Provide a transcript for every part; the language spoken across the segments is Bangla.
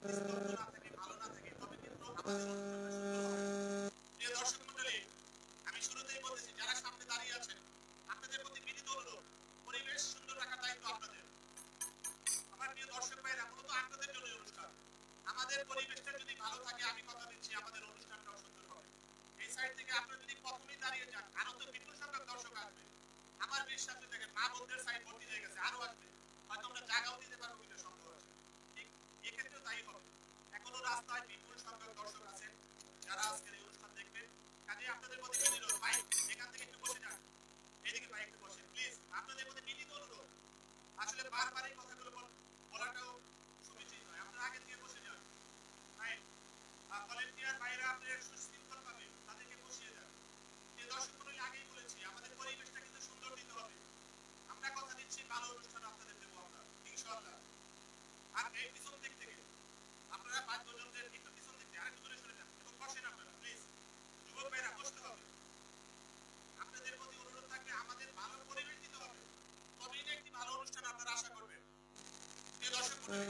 স্তব্ধ না থাকে, ভালো না থাকে, তবে কিন্তু আমাদের অনুষ্ঠানটা সুন্দর হবে না। প্রিয় দর্শক মণ্ডলী, আমি শুরুতেই বলতেছি, যারা সামনে দাঁড়িয়ে আছেন, আপনাদের প্রতি বিনীত অনুরোধ, পরিবেশ সুন্দর রাখার দায়িত্ব আপনাদের। আমার প্রিয় দর্শক ভাইরা, মূলত আপনাদের জন্য অনুষ্ঠান। আমাদের পরিবেশটা যদি ভালো থাকে, আমি কথা দিচ্ছি আমাদের অনুষ্ঠানটাও সুন্দর হবে। এই সাইড থেকে আপনারা যদি প্রথমেই দাঁড়িয়ে যান, আরো তো বিপুল সংখ্যক দর্শক আসবে। আমার বিশ্বাস দেখেন, মা বোনদের সাইড ভর্তি হয়ে গেছে, আরো আসবে। হয়তো আমরা জায়গাও দিতে পারবো কিনা সন্দেহ আছে। ঠিক এক্ষেত্রেও তাই হবে। এখনো রাস্তায় বিপুল সংখ্যক দর্শক আছেন যারা আজকের এই অনুষ্ঠান দেখবেন। কাজে আপনাদের মধ্যে বিনীত ভাই, এখান থেকে একটু বসে যান, এদিকে ভাই একটু বসে প্লিজ। আপনাদের মধ্যে বিনীত অনুরোধ, আসলে বারবার এই কথাগুলো বলাটাও সমীচীন নয়, আপনারা আগে থেকে বসে যান। ভাই ভলেন্টিয়ার ভাইরা আপনাদের সুশৃঙ্খল ভাবে তাদেরকে বসিয়ে দেন। এই দর্শক মণ্ডলী, আগেই বলেছি আমাদের পরিবেশটা কিন্তু সুন্দর দিতে হবে। আমরা কথা দিচ্ছি ভালো অনুষ্ঠান আপনাদের দেবো আমরা ইনশাআল্লাহ। আর এই পিছন দিক থেকে আপনারা 5-10 জনের একটু পিছন দিক থেকে আরেকটু দূরে সরে যান এবং বসেন আপনারা প্লিজ। যুবক ভাইরা বসতে হবে। আপনাদের প্রতি অনুরোধ থাকবে, আমাদের ভালো পরিবেশ দিতে হবে, তবেই না একটি ভালো অনুষ্ঠান আপনারা আশা করবেন। প্রিয় দর্শক মণ্ডলী,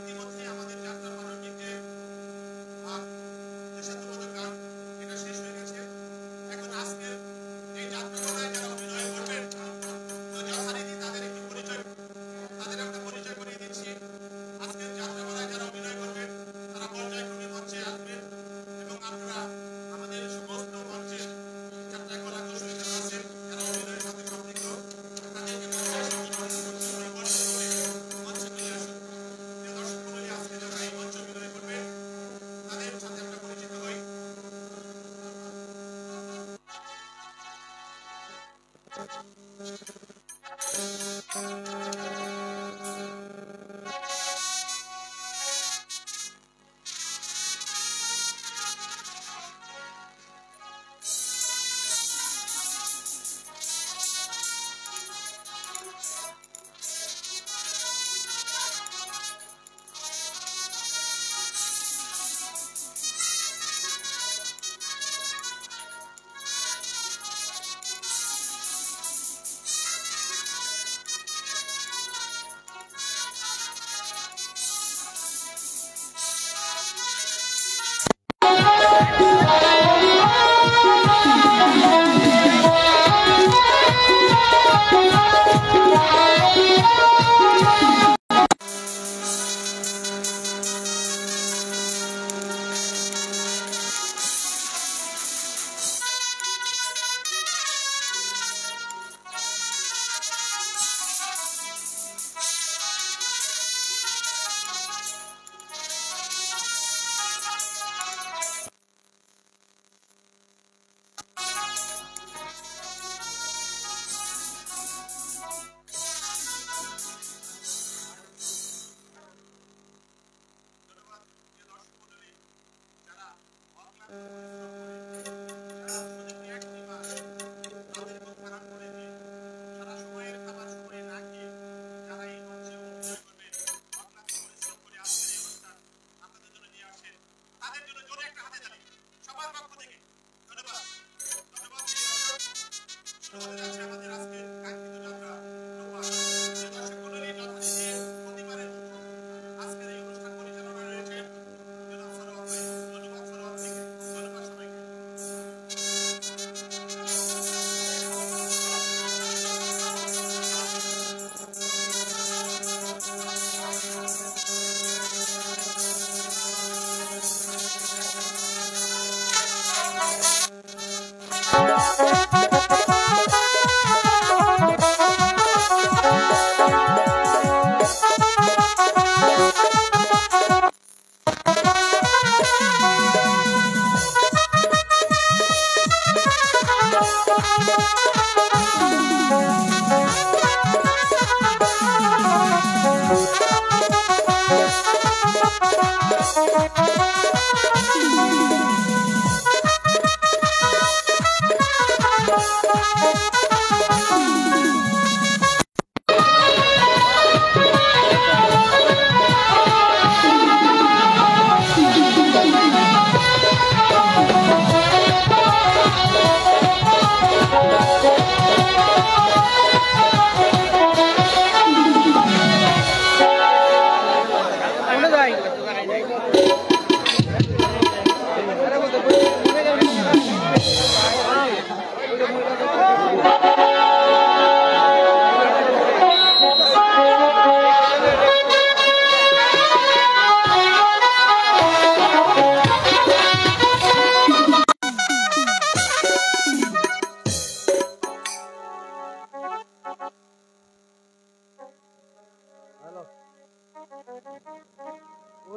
ইতিমধ্যে আমাদের যাত্রা পারমিক যে দেশাত্মবোধক গান, এটা শেষ হয়ে গেছে। এখন আজকের এই যাত্রাপালায় যারা অভিনয় করবেন, তো যথারীতি তাদের একটু পরিচয়, তাদের একটা পরিচয় করিয়ে দিচ্ছি। আজকের যাত্রাপালায় যারা অভিনয় করবেন, তারা পর্যায়ক্রমে মঞ্চে আসবেন এবং আমরা আমাদের সমস্ত মঞ্চের যাত্রা কলা কৌশলী যারা আছেন, যারা অভিনয়ের সাথে সম্পৃক্ত, তাদেরকে মঞ্চে আসার জন্য পরিবর্তন করে মঞ্চে চলে আসুন। প্রিয় দর্শক মণ্ডলী, আজকে যারা এই মঞ্চে অভিনয় করবেন, তাদের সাথে আমরা পরিচিত হই।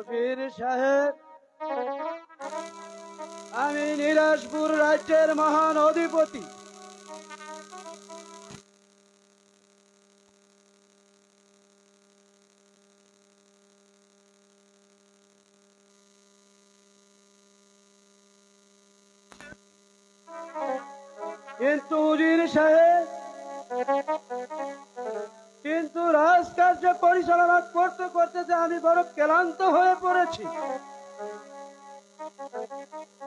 উজির সাহেব, আমি নীলাসপুর রাজ্যের মহান অধিপতি। কিন্তু উজির সাহেব, কিন্তু রাজকার্য পরিচালনা করতে করতে যে আমি বড় ক্লান্ত হয়ে পড়েছি।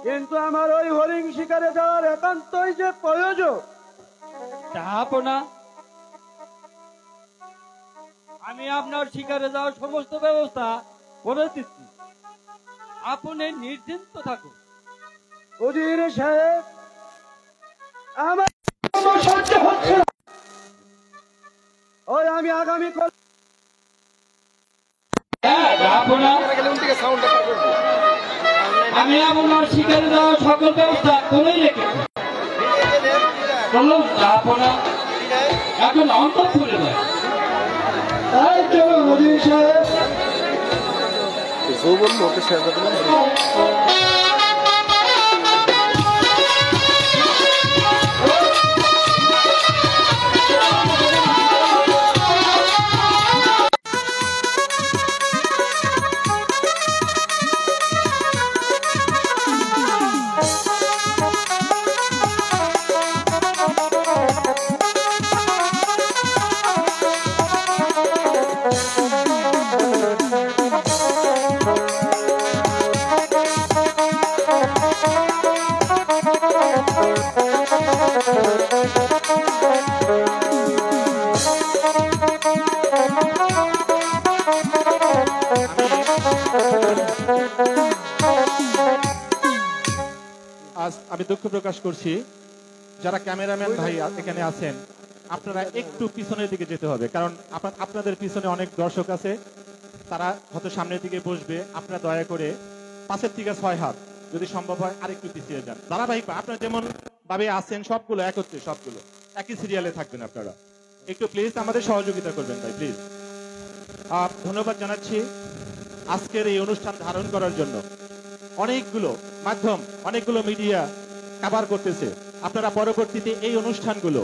কিন্তু আমার ওই হরিণ শিকারে যাওয়ার একান্তই যে প্রয়োজন। না, আমি আপনার শিকারে যাওয়ার সমস্ত ব্যবস্থা করে দিচ্ছি, আপনি নিশ্চিন্ত থাকুন। উজির সাহেব, আমার সহ্য হচ্ছে না। ওই আমি আগামী আমি আপনার শিকারে যাওয়ার সকল ব্যবস্থা করে রেখেছি। চলুন আপনা এখন অন্তর করে দেয়। তাই তো উজির সাহেব, আমি দুঃখ প্রকাশ করছি, যারা ক্যামেরাম্যান ভাই এখানে আছেন আপনারা একটু পিছনের দিকে যেতে হবে, কারণ আপনাদের পিছনে অনেক দর্শক আছে, তারা হয়তো সামনের দিকে বসবে। আপনারা দয়া করে 5 থেকে 6 হাত যদি সম্ভব হয় আরেকটু পিছিয়ে যান। ধারাবাহিক আপনারা যেমন ভাবে আছেন সবগুলো একত্রে, সবগুলো একই সিরিয়ালে থাকবেন। আপনারা একটু প্লিজ আমাদের সহযোগিতা করবেন ভাই, প্লিজ। ধন্যবাদ জানাচ্ছি আজকের এই অনুষ্ঠান ধারণ করার জন্য। অনেকগুলো মাধ্যম, অনেকগুলো মিডিয়া কভার করতেছে। আপনারা পরবর্তীতে এই অনুষ্ঠানগুলো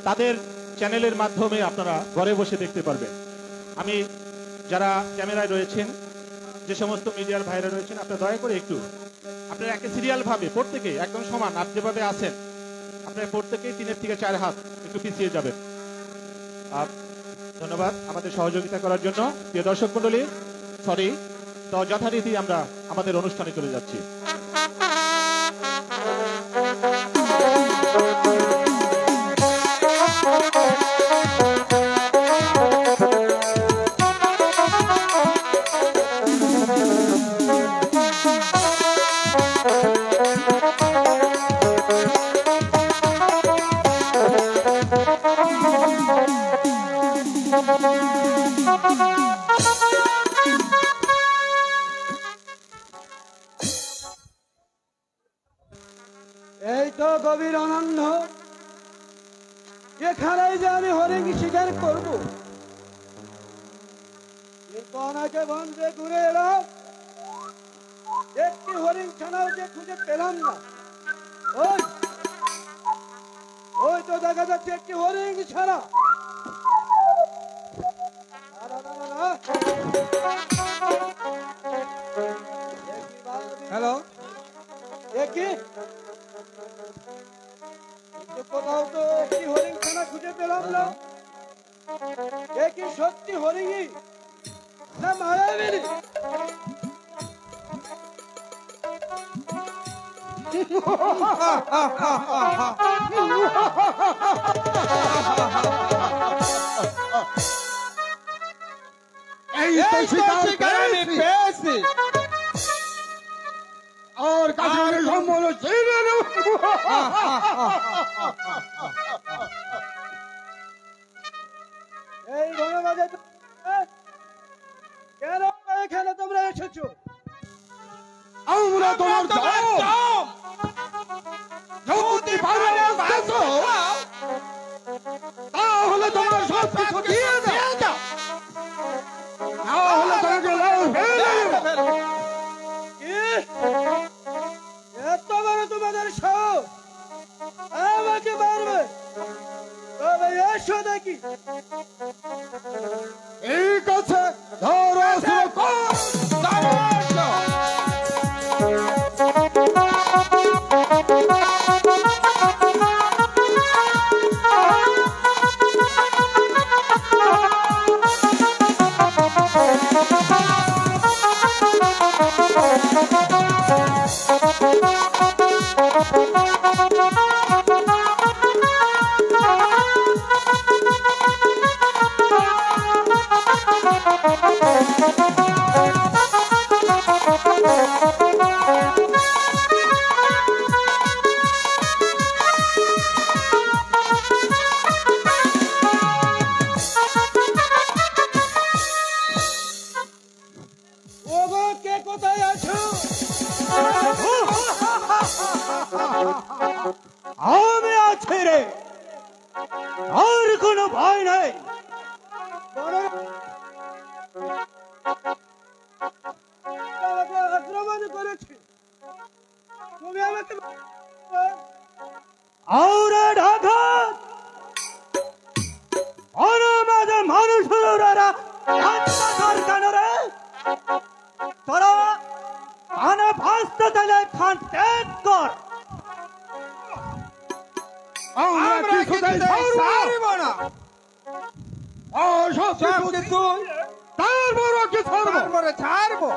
তাদের চ্যানেলের মাধ্যমে আপনারা ঘরে বসে দেখতে পারবেন। আমি যারা ক্যামেরায় রয়েছেন, যে সমস্ত মিডিয়ার ভাইরা রয়েছেন, আপনারা দয়া করে একটু আপনারা একে সিরিয়াল ভাবে প্রত্যেকেই একদম সমান আপনি যেভাবে আছেন আপনারা প্রত্যেকেই 3 থেকে 4 হাত একটু পিছিয়ে যাবেন। ধন্যবাদ আমাদের সহযোগিতা করার জন্য। প্রিয় দর্শক মন্ডলী, সরি, তো যথারীতি আমরা আমাদের অনুষ্ঠানে চলে যাচ্ছি। এই তো গভীর আনন্দ, এখানেই যে আমি হরিণ শিকার করব। কিন্তু অনেকে বন্ধে ঘুরে এলাম, একটি হরিণ ছানাও যে খুঁজে পেলাম না। ওই ওই তো দেখা যাচ্ছে একটি হরিণ ছাড়া। হ্যালো, একই কোথাও তো একটি হরিণ ছানা খুঁজে পেলাম না। একই সত্যি হরিণই না মায়াবী? এই তো শিকার আমি পেয়েছি, আর কাছে সম্বল ছেড়ে দেব। এই ধন্যবাদ। কেন এখানে তোমরা এসেছো? আমরা তোমার যদি তাহলে তোমার সব কিছু দিয়ে দাও, না হলে তোমাকে দেখি। ঠিক আছে, ধরো শুরু কর। ওগো, কে কোথায় আছো? আমি আছি রে, আর কোনো ভয় নাই। আমাকে আক্রমণ করেছে, তুমি আমাকে আউরে ঢাকা অনামাজে মানুষের কেন রে? তোরা কানে ভাসতে দিলে খান ত্যাগ কর। আমরা কিছুতেই ছাড়ব না। তারপরে ছাড়বো,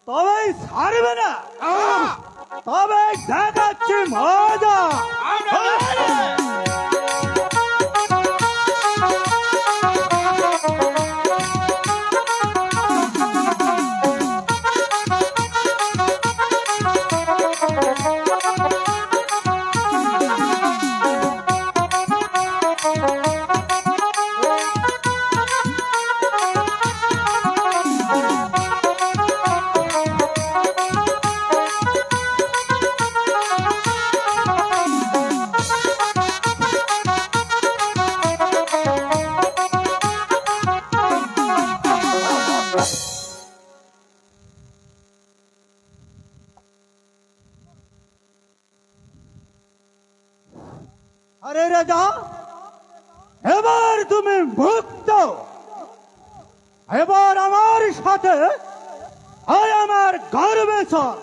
তবে ছাড়বে না, তবে দেখাচ্ছি মজা। আরে রাজা, এবার তুমি মুক্ত। এবার আমার সাথে আমার গর্বে চল।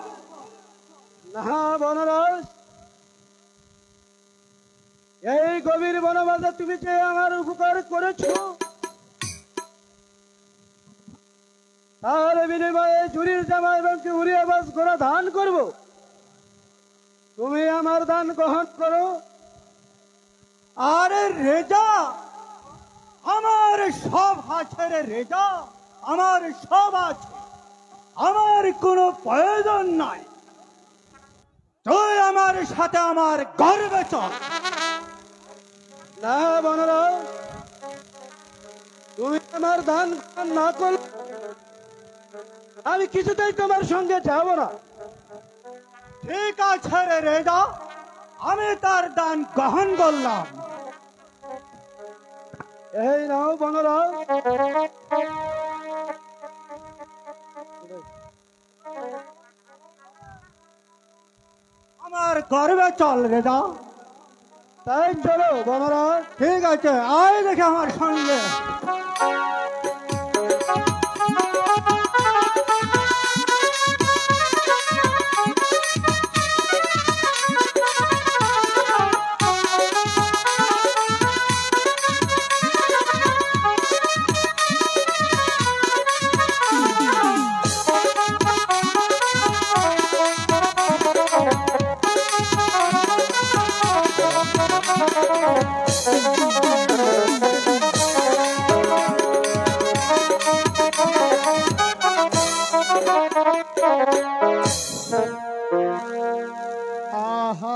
না বনরাজ, এই গভীর বনবাসে তুমি যে আমার উপকার করেছো, তার বিনিময়ে চুরির জামা এবং উড়িয়া বাস ঘোড়া দান করব। তুমি আমার দান গ্রহণ করো। আরে রেজা, আমার সব আছে রে রেজা, আমার সব আছে, আমার কোনো প্রয়োজন নাই। তুই আমার সাথে আমার গর্বে চল। না বনরাজ, তুমি আমার দান গ্রহণ না করলে আমি কিছুতেই তোমার সঙ্গে যাব না। ঠিক আছে রে রেজা, আমি তার দান গ্রহণ করলাম। এই নাও বনরাজ, আমার গর্বে চল রেজা। তাই চলো বনরাজ। ঠিক আছে, আয় দেখে আমার সঙ্গে।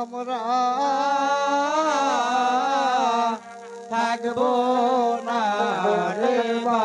আমরা থাকবো না রে বা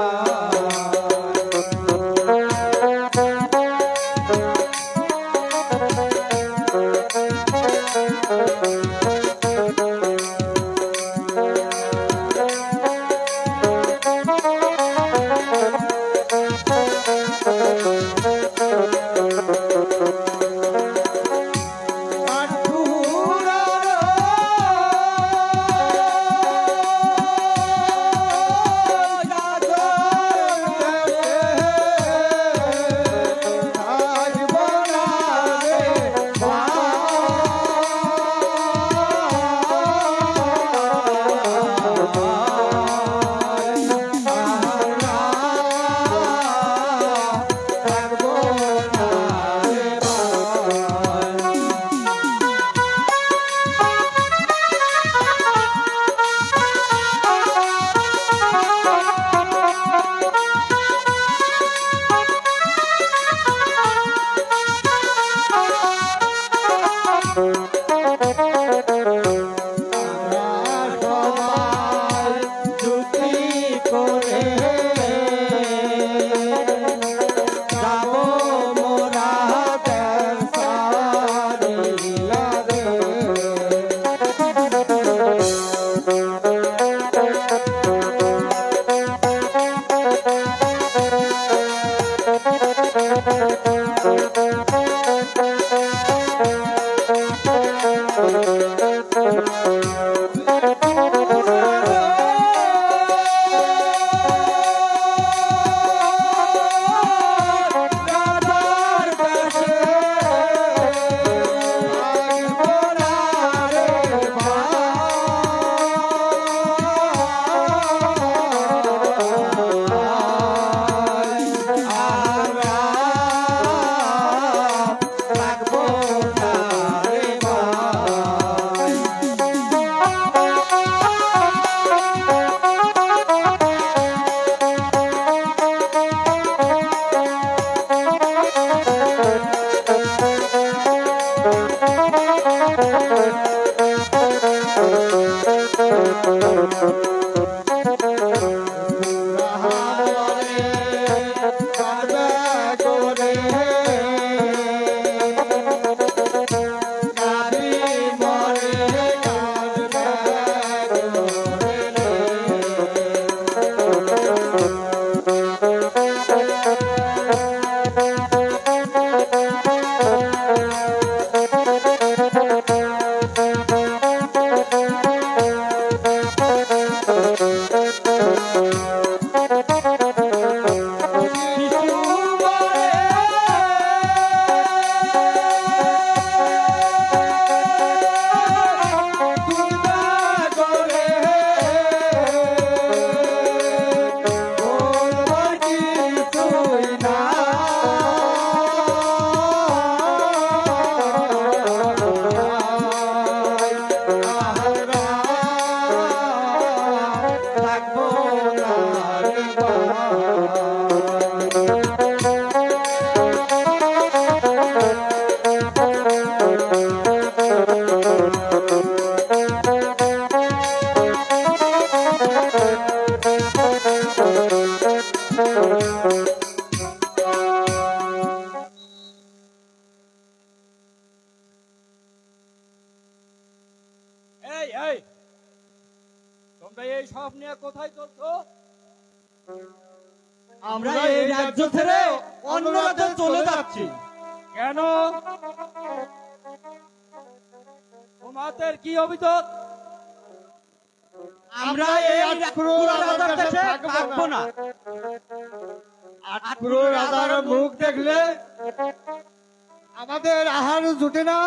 এই এই তোমরা এই সব নিয়ে কোথায় চলছো? আমরা এই রাজ্য ছেড়ে অন্য রাজ্যে চলে যাচ্ছি। কেন? তোমাদের কি অভিযোগ? আমরা এই আটক্রুর রাজার কাছে থাকবো না। আটক্রুর রাজার মুখ দেখলে আমাদের আহার জুটে না,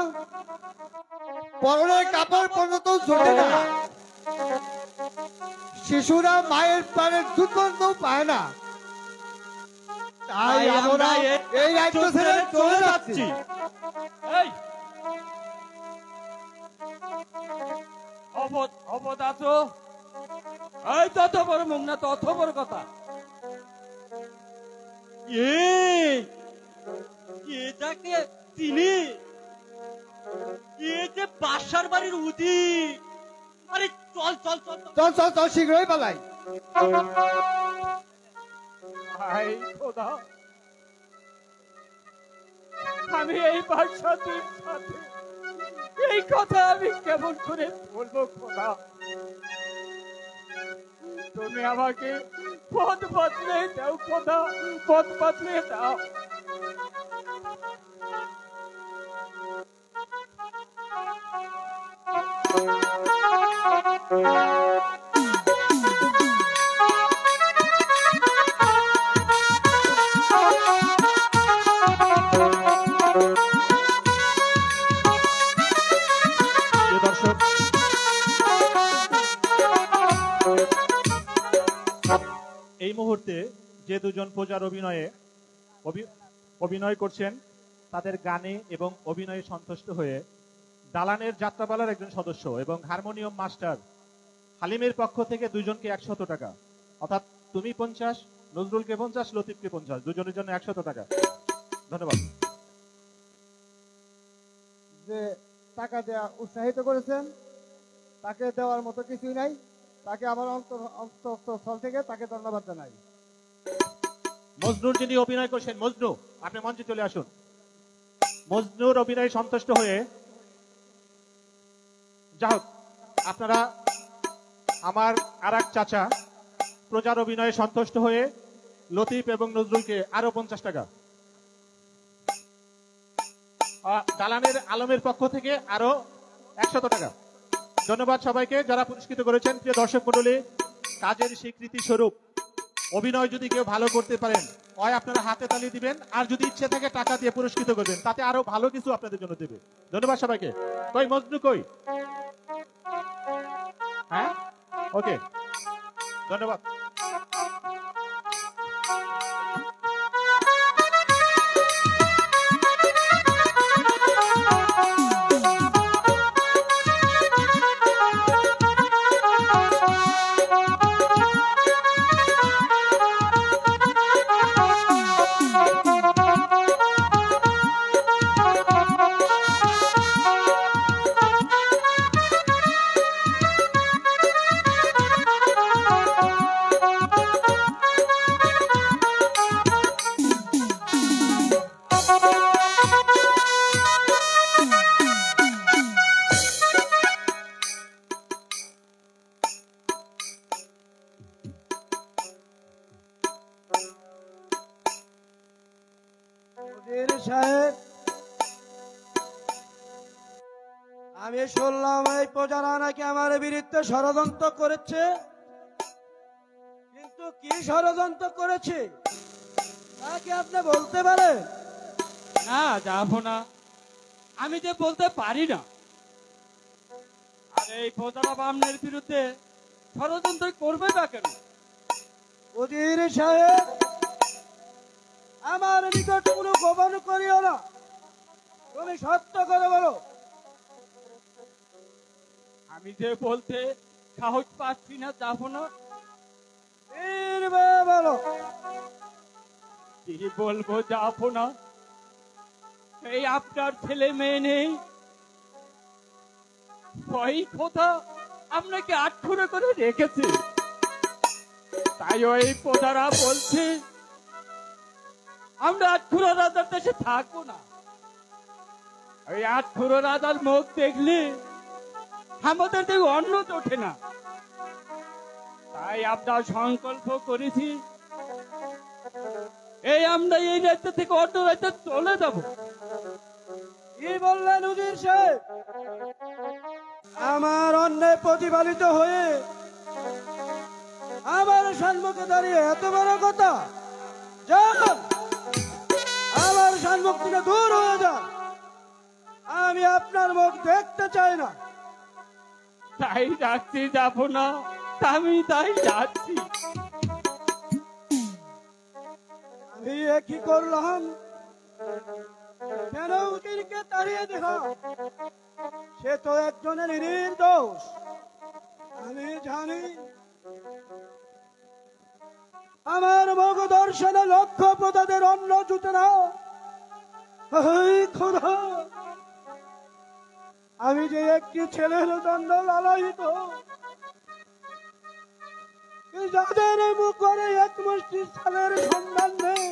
পরনের কাপড় পর্যন্ত জুটে না, শিশুরা মায়ের প্রাণের দুর্গন্ধ পায় না। তাই আমরা এই রাজ্য ছেড়ে চলে যাচ্ছি। এই অবধ আছো? এই তত বড় মুখ না, তত বড় কথা। এটাকে চিনি, এই যে বাসার বাড়ির উদি। আরে চল চল চল চল চল চল, শীঘ্রই পালাই। হায় খোদা, আমি এই বাদশাহর সাথে এই কথা আমি কেমন করে বলবো খোদা? তুমি আমাকে পথ বদলে দাও খোদা, পথ বদলে দাও। দর্শক, এই মুহূর্তে যে দুজন প্রজার অভিনয় করছেন তাদের গানে এবং অভিনয়ে সন্তুষ্ট হয়ে দালানের যাত্রাপালার একজন সদস্য এবং হারমোনিয়াম মাস্টার হালিমের পক্ষ থেকে দুজনকে 100 টাকা, অর্থাৎ তুমি 50, নজরুলকে 50, লতিফকে 50, দুজনের জন্য 100 টাকা। ধন্যবাদ। যে টাকা দেওয়া উৎসাহিত করেছেন তাকে দেওয়ার মতো কিছুই নাই। তাকে আমার অন্তঃস্থল থেকে তাকে ধন্যবাদ জানাই। মজনুর যিনি অভিনয় করছেন, মজনু আপনি মঞ্চে চলে আসুন। মজনুর অভিনয় সন্তুষ্ট হয়ে, যা হোক, আপনারা আমার আর এক চাচা প্রজার অভিনয়ে সন্তুষ্ট হয়ে লতিফ এবং নজরুলকে আরো 50 টাকা, দালানের আলমের পক্ষ থেকে আরো 100 টাকা। ধন্যবাদ সবাইকে যারা পুরস্কৃত করেছেন। প্রিয় দর্শক মণ্ডলী, কাজের স্বীকৃতি স্বরূপ অভিনয় যদি কেউ ভালো করতে পারেন, হয় আপনারা হাতে তালি দিবেন, আর যদি ইচ্ছে থাকে টাকা দিয়ে পুরস্কৃত করবেন, তাতে আরো ভালো কিছু আপনাদের জন্য দেবে। ধন্যবাদ সবাইকে। কই মজনু কই? হ্যাঁ, ওকে, ধন্যবাদ। উজির সাহেব, আমি শুনলাম এই প্রজারা নাকি আমার বিরুদ্ধে ষড়যন্ত্র করেছে, কিন্তু কি ষড়যন্ত্র করেছে তা কি আপনি বলতে পারেন? না যাবো না, আমি যে বলতে পারি না। আর এই প্রজারা বামনের বিরুদ্ধে ষড়যন্ত্র করবে না কেন? উজির সাহেব, আমার নিকট কোনো গোপন করিও না, তুমি সত্য করে বলো। আমি যে বলতে সাহস পাচ্ছি না, যাবো না। বলো। কি বলবো, যাবো না। এই আপনার ছেলে মেয়ে নেই, ওই খোদা আপনাকে আটখুরে করে রেখেছে, তাই ওই প্রজারা বলছে আমরা আটখুরা রাজার দেশে থাকবো না। ওই আটখুরা রাজার মুখ দেখলে আমাদের দেহ অন্ন ওঠে না, তাই আমরা সংকল্প করেছি আমরা এই রাজ্য থেকে অন্য রাজ্যে চলে যাব। কি বললেন উজির সাহেব? আমার অন্যায় প্রতিপালিত হয়ে আমার সম্মুখে দাঁড়িয়ে এত বড় কথা? যান, আমার সম্মুখ থেকে দূর হয়ে যান, আমি আপনার মুখ দেখতে চাই না। তাই যাচ্ছি, যাবো না, আমি তাই যাচ্ছি। আমি কি করলাম? কেন উজিরকে তাড়িয়ে দিলাম? সে তো একজনের নির্দোষ, আমি জানি। আমার মুখ দর্শনে লক্ষ প্রজাদের অন্ন জুটে না। খোদা, আমি যে একটি ছেলের জন্য লালায়িত, যাদের মুখে এক মুষ্টি চালের সন্ধান নেই,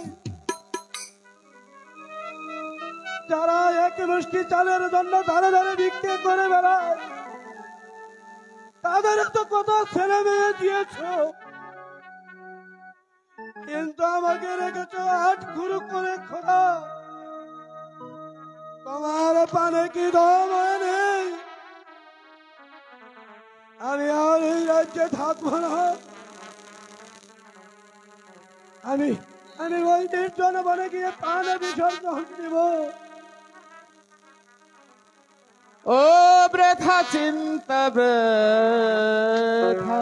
যারা এক মুষ্টি চালের জন্য ধারে ধারে বিক্রি করে বেড়ায়, তাদের তো কত ছেলে মেয়ে দিয়েছ, কিন্তু আমাকে রেখেছ আটখুরু করে। খোদা, তোমার পানে কি দম নেই? আমি আর এই রাজ্যে থাকবো না। আমি ওই নির্জন বনে গিয়ে প্রাণে বিসর্জন দিব। ও বৃথা চিন্তা, বৃথা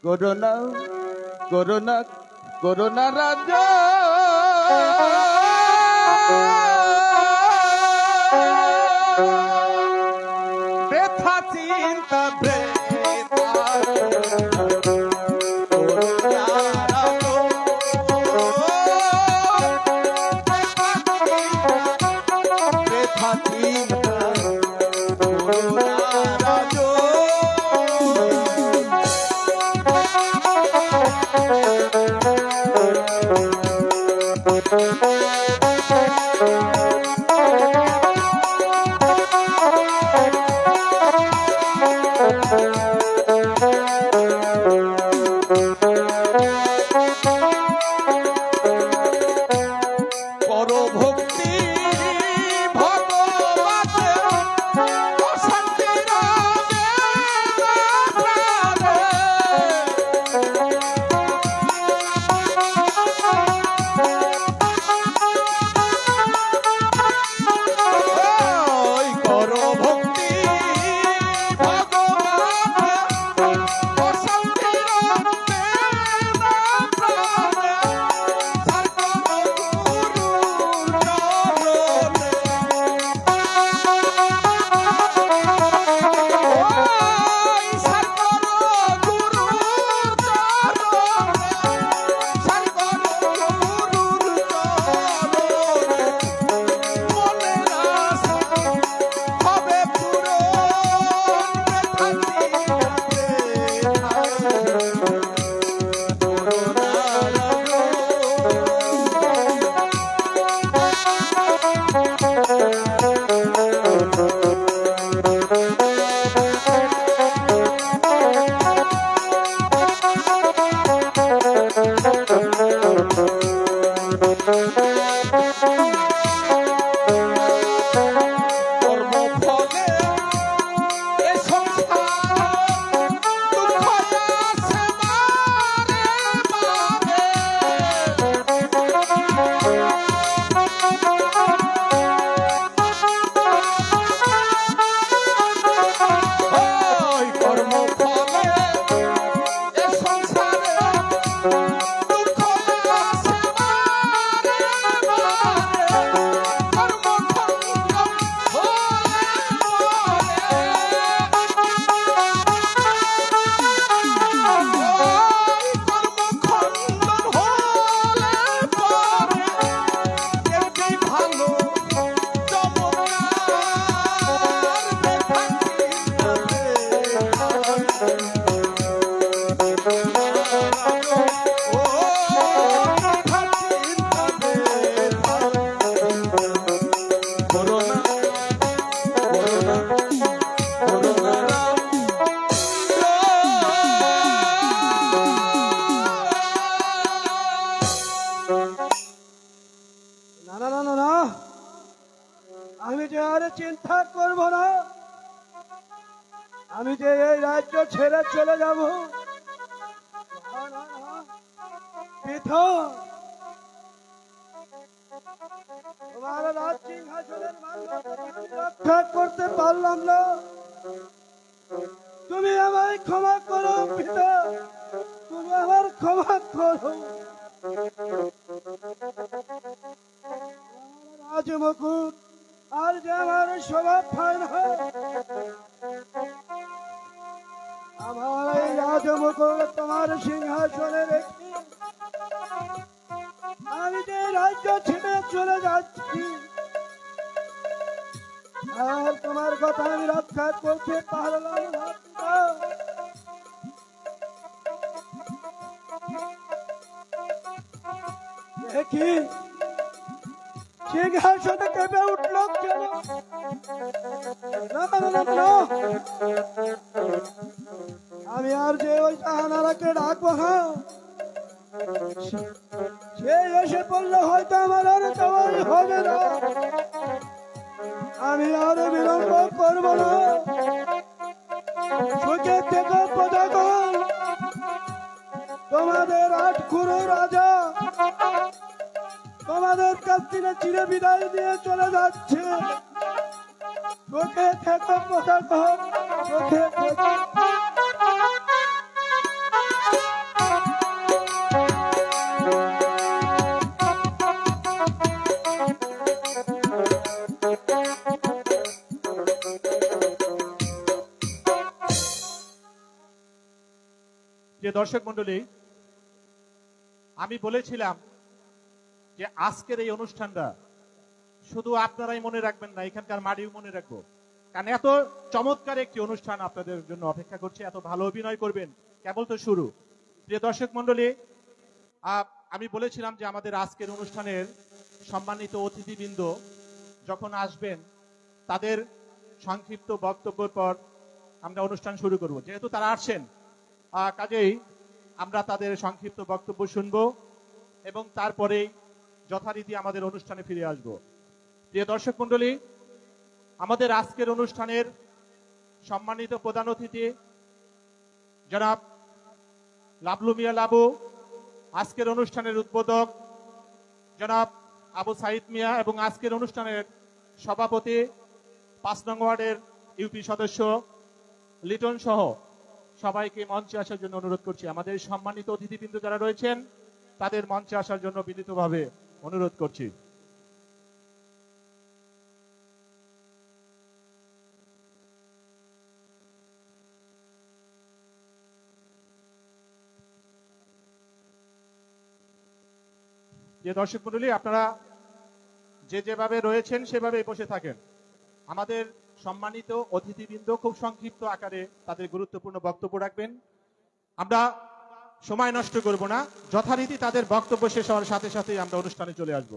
করোনা করোনা করোনা রাজ্য বৃথা চিন্তা, ভক্তি ভগবানের অশান্তি আমি যে এই রাজ্য ছেড়ে চলে যাব, পৃথক তোমার রাজ সিংহাসনের রক্ষা করতে পারলাম না। তুমি আমায় ক্ষমা করো পিতা, তুমি আমার ক্ষমা করো। রাজমুকুট আর যে আমার স্বভাব হয় না, আমার এই রাজমুকুট তোমার সিংহাসনে রেখে আমি যে রাজ্য ছেড়ে চলে যাচ্ছি, আর তোমার কথা আমি রক্ষা করতে পারলাম না। দেখি সিংহাসনে কেঁপে উঠল কেন? আমি আর যে ওই জাহানারাকে ডাকবো না, সে এসে পড়লে হয়তো আমার আর যাওয়াই হবে না। আমি আর বিলম্ব করব না। সুখে থেকে প্রজাগণ, তোমাদের আটখুরো রাজা তোমাদের কাছ থেকে চিরে বিদায় দিয়ে চলে যাচ্ছে। সুখে থেকে প্রজাগণ, সুখে থেকে। যে দর্শক মন্ডলী, আমি বলেছিলাম যে আজকের এই অনুষ্ঠানটা শুধু আপনারাই মনে রাখবেন না, এখানকার মাটিও মনে রাখবো। কারণ এত চমৎকার একটি অনুষ্ঠান আপনাদের জন্য অপেক্ষা করছে, এত ভালো অভিনয় করবেন, কেবল তো শুরু। প্রিয় দর্শক মন্ডলী, আমি বলেছিলাম যে আমাদের আজকের অনুষ্ঠানের সম্মানিত অতিথিবৃন্দ যখন আসবেন তাদের সংক্ষিপ্ত বক্তব্যের পর আমরা অনুষ্ঠান শুরু করব। যেহেতু তারা আসছেন, কাজেই আমরা তাদের সংক্ষিপ্ত বক্তব্য শুনব এবং তারপরেই যথারীতি আমাদের অনুষ্ঠানে ফিরে আসব। প্রিয় দর্শক মন্ডলী, আমাদের আজকের অনুষ্ঠানের সম্মানিত প্রধান অতিথি জনাব লাবলু মিয়া লাবু, আজকের অনুষ্ঠানের উদ্বোধক জনাব আবু সাইদ মিয়া এবং আজকের অনুষ্ঠানের সভাপতি ৫ নং ওয়ার্ডের ইউপি সদস্য লিটন সহ সবাইকে মঞ্চে আসার জন্য অনুরোধ করছি। আমাদের সম্মানিত অতিথিবৃন্দ যারা রয়েছেন তাদের মঞ্চে আসার জন্য বিনীতভাবে অনুরোধ করছি। যে দর্শক মণ্ডলী, আপনারা যে যেভাবে রয়েছেন সেভাবে বসে থাকেন। আমাদের সম্মানিত অতিথিবৃন্দ খুব সংক্ষিপ্ত আকারে তাদের গুরুত্বপূর্ণ বক্তব্য রাখবেন। আমরা সময় নষ্ট করব না, যথারীতি তাদের বক্তব্য শেষ হওয়ার সাথে সাথে আমরা অনুষ্ঠানে চলে আসব।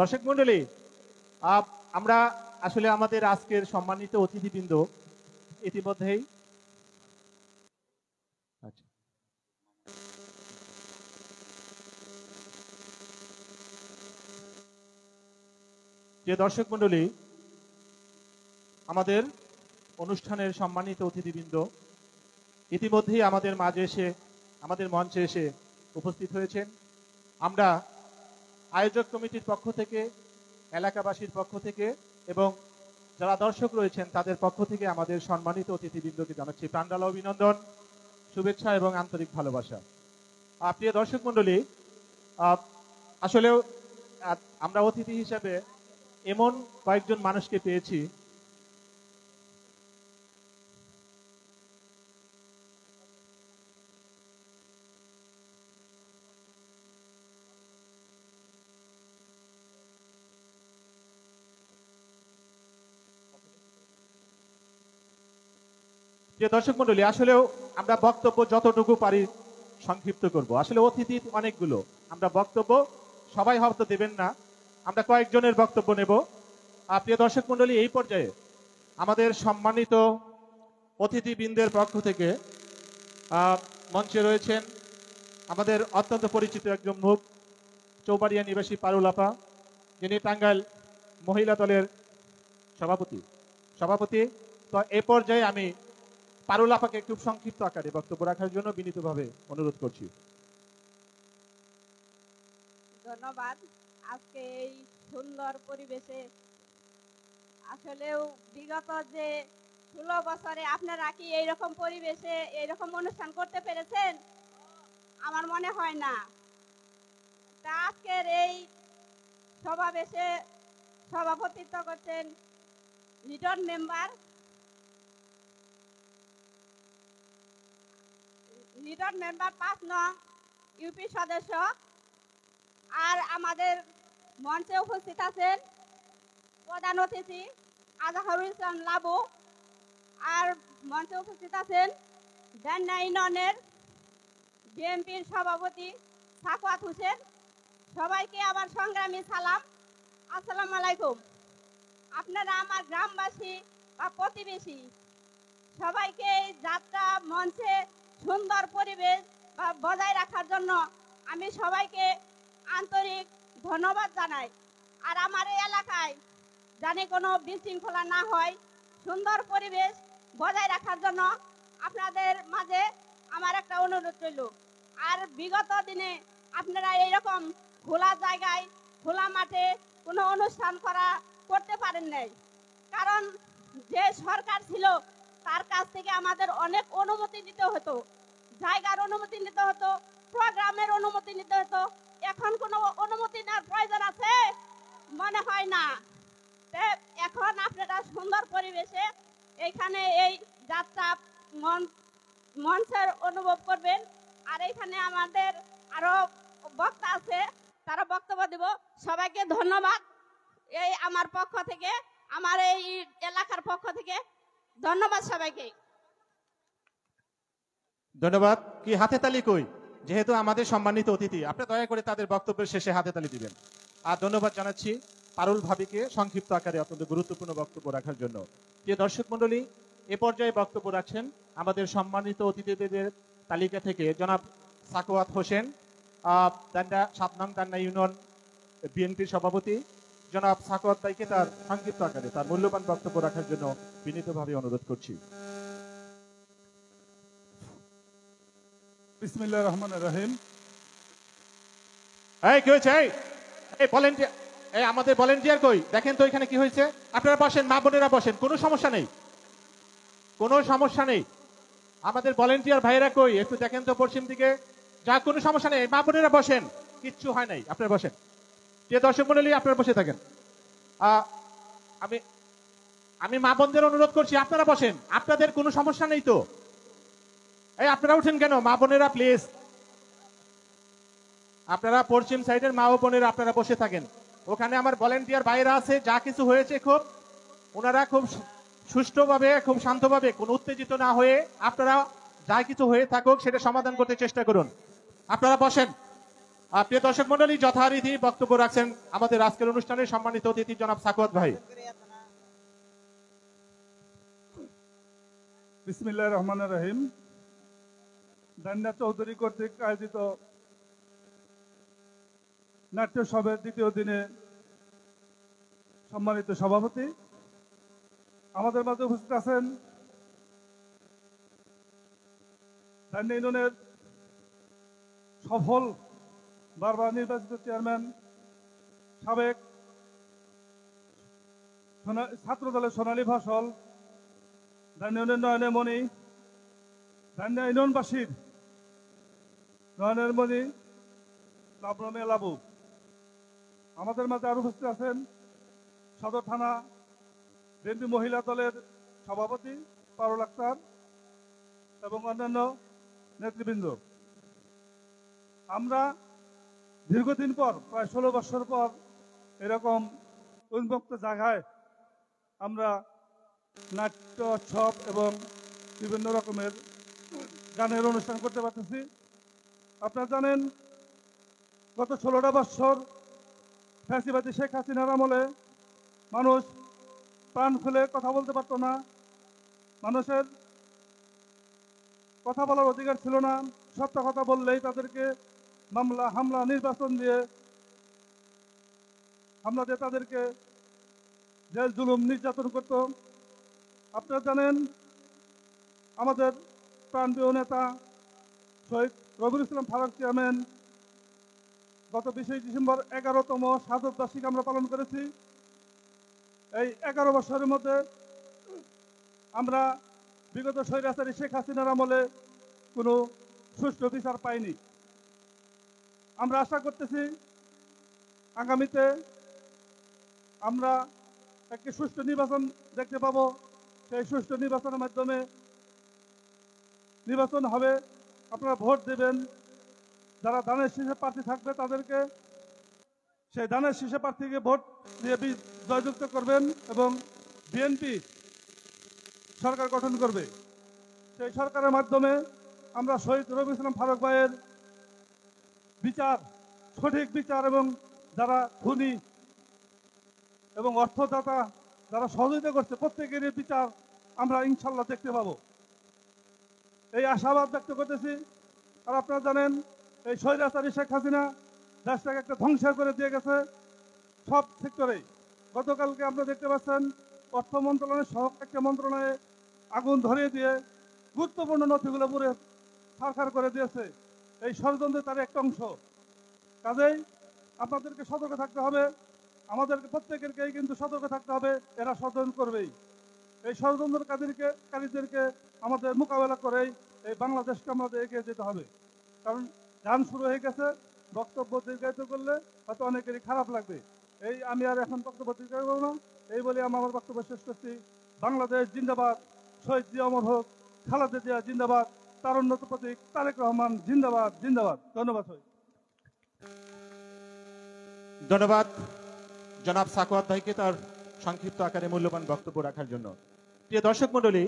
দর্শক মন্ডলী, আমরা আসলে আমাদের আজকের সম্মানিত অতিথিবৃন্দ ইতিমধ্যেই যে দর্শক মন্ডলী, আমাদের অনুষ্ঠানের সম্মানিত অতিথিবৃন্দ ইতিমধ্যেই আমাদের মাঝে এসে আমাদের মঞ্চে এসে উপস্থিত হয়েছেন। আমরা আয়োজক কমিটির পক্ষ থেকে, এলাকাবাসীর পক্ষ থেকে এবং যারা দর্শক রয়েছেন তাদের পক্ষ থেকে আমাদের সম্মানিত অতিথিবৃন্দকে জানাচ্ছি প্রাণঢালা অভিনন্দন, শুভেচ্ছা এবং আন্তরিক ভালোবাসা। প্রিয় দর্শক মন্ডলী, আসলেও আমরা অতিথি হিসাবে এমন কয়েকজন মানুষকে পেয়েছি যে দর্শক মন্ডলী, আসলেও আমরা বক্তব্য যতটুকু পারি সংক্ষিপ্ত করব। আসলে অতিথি অনেকগুলো, আমরা বক্তব্য সবাই হয়তো দেবেন না, আমরা কয়েকজনের বক্তব্য নেব। প্রিয় দর্শক মন্ডলী, এই পর্যায়ে আমাদের সম্মানিত অতিথিবৃন্দের পক্ষ থেকে মঞ্চে রয়েছেন আমাদের অত্যন্ত পরিচিত একজন মুখ, চৌবাড়িয়া নিবাসী পারুল আপা, যিনি টাঙ্গাইল মহিলা দলের সভাপতি। তো এ পর্যায়ে আমি পারুল আপাকে খুব সংক্ষিপ্ত আকারে বক্তব্য রাখার জন্য বিনীতভাবে অনুরোধ করছি। ধন্যবাদ। আজকে এই সুন্দর পরিবেশে আসলেও বিগত যে 16 বছরে আপনারা কি এইরকম পরিবেশে এইরকম অনুষ্ঠান করতে পেরেছেন? আমার মনে হয় না। তা আজকের এই সমাবেশে সভাপতিত্ব করছেন লিডন মেম্বার লিডন মেম্বার 5 নং ইউপি সদস্য। আর আমাদের মঞ্চে উপস্থিত আছেন প্রধান অতিথি আজহারুল ইসলাম লাবু। আর মঞ্চে উপস্থিত আছেন ডান্না ইউনিয়নের বিএনপির সভাপতি সাকওয়াত হোসেন। সবাইকে আমার সংগ্রামী সালাম, আসসালামু আলাইকুম। আপনারা আমার গ্রামবাসী বা প্রতিবেশী, সবাইকে এই যাত্রা মঞ্চে সুন্দর পরিবেশ বজায় রাখার জন্য আমি সবাইকে আন্তরিক ধন্যবাদ জানাই। আর আমার এই এলাকায় জানি কোনো বিশৃঙ্খলা না হয়, সুন্দর পরিবেশ বজায় রাখার জন্য আপনাদের মাঝে আমার একটা অনুরোধ রইল। আর বিগত দিনে আপনারা এইরকম খোলা জায়গায় খোলা মাঠে কোনো অনুষ্ঠান করতে পারেন নাই, কারণ যে সরকার ছিল তার কাছ থেকে আমাদের অনেক অনুমতি নিতে হতো, জায়গার অনুমতি নিতে হতো, প্রোগ্রামের অনুমতি নিতে হতো। এখন কোনো অনুমতি নেওয়ার প্রয়োজন আছে মনে হয় না। এখন আপনারা সুন্দর পরিবেশে এইখানে এই যাত্রা মঞ্চের অনুভব করবেন। আর এইখানে আমাদের আরো বক্তা আছে, তারা বক্তব্য দেব। সবাইকে ধন্যবাদ। এই আমার পক্ষ থেকে, আমার এই এলাকার পক্ষ থেকে ধন্যবাদ সবাইকে। ধন্যবাদ। কি হাতে তালি কই? যেহেতু আমাদের সম্মানিত অতিথি, আপনি দয়া করে তাদের বক্তব্যের শেষে হাতে তালি দিবেন। আর ধন্যবাদ জানাচ্ছি পারুল ভাবিকে সংক্ষিপ্ত আকারে অত্যন্ত গুরুত্বপূর্ণ বক্তব্য রাখার জন্য। প্রিয় দর্শক মন্ডলী, এ পর্যায়ে বক্তব্য রাখছেন আমাদের সম্মানিত অতিথিদের তালিকা থেকে জনাব সাকওয়াত হোসেন, 7 নং দান্না ইউনিয়ন বিএনপির সভাপতি। জনাব সাকওয়াত ভাইকে তার সংক্ষিপ্ত আকারে তার মূল্যবান বক্তব্য রাখার জন্য বিনীতভাবে অনুরোধ করছি। বিসমিল্লাহির রহমানির রহিম। এই কি হয়েছে? এই ভলেন্টিয়ার, এই আমাদের ভলেন্টিয়ার কই? দেখেন তো এখানে কি হয়েছে। আপনারা বসেন, মা বোনেরা বসেন, কোনো সমস্যা নেই, কোনো সমস্যা নেই। আমাদের ভলেন্টিয়ার ভাইরা কই? একটু দেখেন তো পশ্চিম দিকে। যা, কোনো সমস্যা নেই, মা বোনেরা বসেন, কিচ্ছু হয় নাই, আপনারা বসেন। যে দর্শক মন্ডলী, আপনারা বসে থাকেন। আমি মা বোনদের অনুরোধ করছি, আপনারা বসেন, আপনাদের কোনো সমস্যা নেই তো। এই আপনারা উঠেন কেন? মা বোনেরা প্লিজ, আপনারা পশ্চিম সাইডের মা ও বোনেরা আপনারা বসে থাকেন। ওখানে আমার ভলেন্টিয়ার ভাইরা আছে, যা কিছু হয়েছে খুব ওনারা খুব সুষ্ঠুভাবে, খুব শান্তভাবে, কোনো উত্তেজিত না হয়ে আপনারা যা কিছু হয়ে থাকুক সেটা সমাধান করতে চেষ্টা করুন। আপনারা বসেন। প্রিয় দর্শক মন্ডলী, যথারীতি বক্তব্য রাখছেন আমাদের আজকের অনুষ্ঠানের সম্মানিত অতিথি জনাব সাকওয়াত ভাই। বিসমিল্লাহির রহমানির রহিম। দান্না চৌধুরী কর্তৃক আয়োজিত নাট্যোৎসবের দ্বিতীয় দিনে সম্মানিত সভাপতি আমাদের মাঝে উপস্থিত আছেন দান্না ইউনিয়নের সফল বারবার নির্বাচিত চেয়ারম্যান, সাবেক ছাত্র দলের সোনালী ফসল, দান্না ইউনিয়ন নয়নে মণি, দান্না ইউনিয়নবাসীর নয়নের মণি, লাবলু মিয়া লাবু। আমাদের মাঝে আরো উপস্থিত আছেন সদর থানা বিএনপি মহিলা দলের সভাপতি পারুল আক্তার এবং অন্যান্য নেতৃবৃন্দ। আমরা দীর্ঘদিন পর, প্রায় 16 বছর পর এরকম উন্মুক্ত জায়গায় আমরা নাট্য উৎসব এবং বিভিন্ন রকমের গানের অনুষ্ঠান করতে পারতেছি। আপনারা জানেন গত 16টা বছর ফ্যাসিবাদী শেখ হাসিনার আমলে মানুষ প্রাণ খুলে কথা বলতে পারতো না, মানুষের কথা বলার অধিকার ছিল না। সত্য কথা বললেই তাদেরকে মামলা হামলা নির্বাচন দিয়ে হামলা দিয়ে তাদেরকে জেল জুলুম নির্যাতন করত। আপনারা জানেন আমাদের প্রাণপ্রিয় নেতা শহীদ রবিউল ইসলাম ফারুক চেয়ারম্যান গত 20 ডিসেম্বর 11তম শাহাদত বার্ষিকী আমরা পালন করেছি। এই 11 বছরের মধ্যে আমরা বিগত স্বৈরাচারী শেখ হাসিনার আমলে কোনো সুষ্ঠু বিচার পাইনি। আমরা আশা করতেছি আগামীতে আমরা একটি সুষ্ঠু নির্বাচন দেখতে পাবো। সেই সুষ্ঠু নির্বাচনের মাধ্যমে নির্বাচন হবে, আপনারা ভোট দেবেন। যারা ধানের শীষে প্রার্থী থাকবে তাদেরকে সেই ধানের শীষে প্রার্থীকে ভোট দিয়ে জয়যুক্ত করবেন এবং বিএনপি সরকার গঠন করবে। সেই সরকারের মাধ্যমে আমরা শহীদ রবিউল ইসলাম ফারুক ভাইয়ের বিচার, সঠিক বিচার এবং যারা খুনি এবং অর্থদাতা যারা সহযোগিতা করছে প্রত্যেকেরই বিচার আমরা ইনশাল্লাহ দেখতে পাবো, এই আশাবাদ ব্যক্ত করতেছি। আর আপনারা জানেন এই স্বৈরাচারী শেখ হাসিনা দেশটাকে একটা ধ্বংস করে দিয়ে গেছে সব সেক্টরে। গতকালকে আপনারা দেখতে পাচ্ছেন অর্থ মন্ত্রণালয়ের সহ একটা মন্ত্রণালয়ে আগুন ধরিয়ে দিয়ে গুরুত্বপূর্ণ নথিগুলো পুরো ছারখার করে দিয়েছে। এই ষড়যন্ত্রের তার একটা অংশ। কাজেই আপনাদেরকে সতর্ক থাকতে হবে, আমাদেরকে প্রত্যেকেরকেই কিন্তু সতর্ক থাকতে হবে। এরা ষড়যন্ত্র করবেই, এই ষড়যন্ত্রকারীদেরকে আমাদের মোকাবেলা করেই এই বাংলাদেশকে আমাদের এগিয়ে যেতে হবে। কারণ গান শুরু হয়ে গেছে, বক্তব্য দীর্ঘায়িত করলে হয়তো অনেকেরই খারাপ লাগবে। আমি আর এখন বক্তব্য দীর্ঘায়িত করব না, এই বলে আমি আমার বক্তব্য শেষ করছি। বাংলাদেশ জিন্দাবাদ, শহীদ জিয়া অমর হোক, খালেদা জিয়া জিন্দাবাদ, তারুণ্যত প্রতীক তারেক রহমান জিন্দাবাদ জিন্দাবাদ। ধন্যবাদ। ধন্যবাদ জনাব সাকওয়াত ভাইকে তার সংক্ষিপ্ত আকারে মূল্যবান বক্তব্য রাখার জন্য। প্রিয় দর্শক মন্ডলী,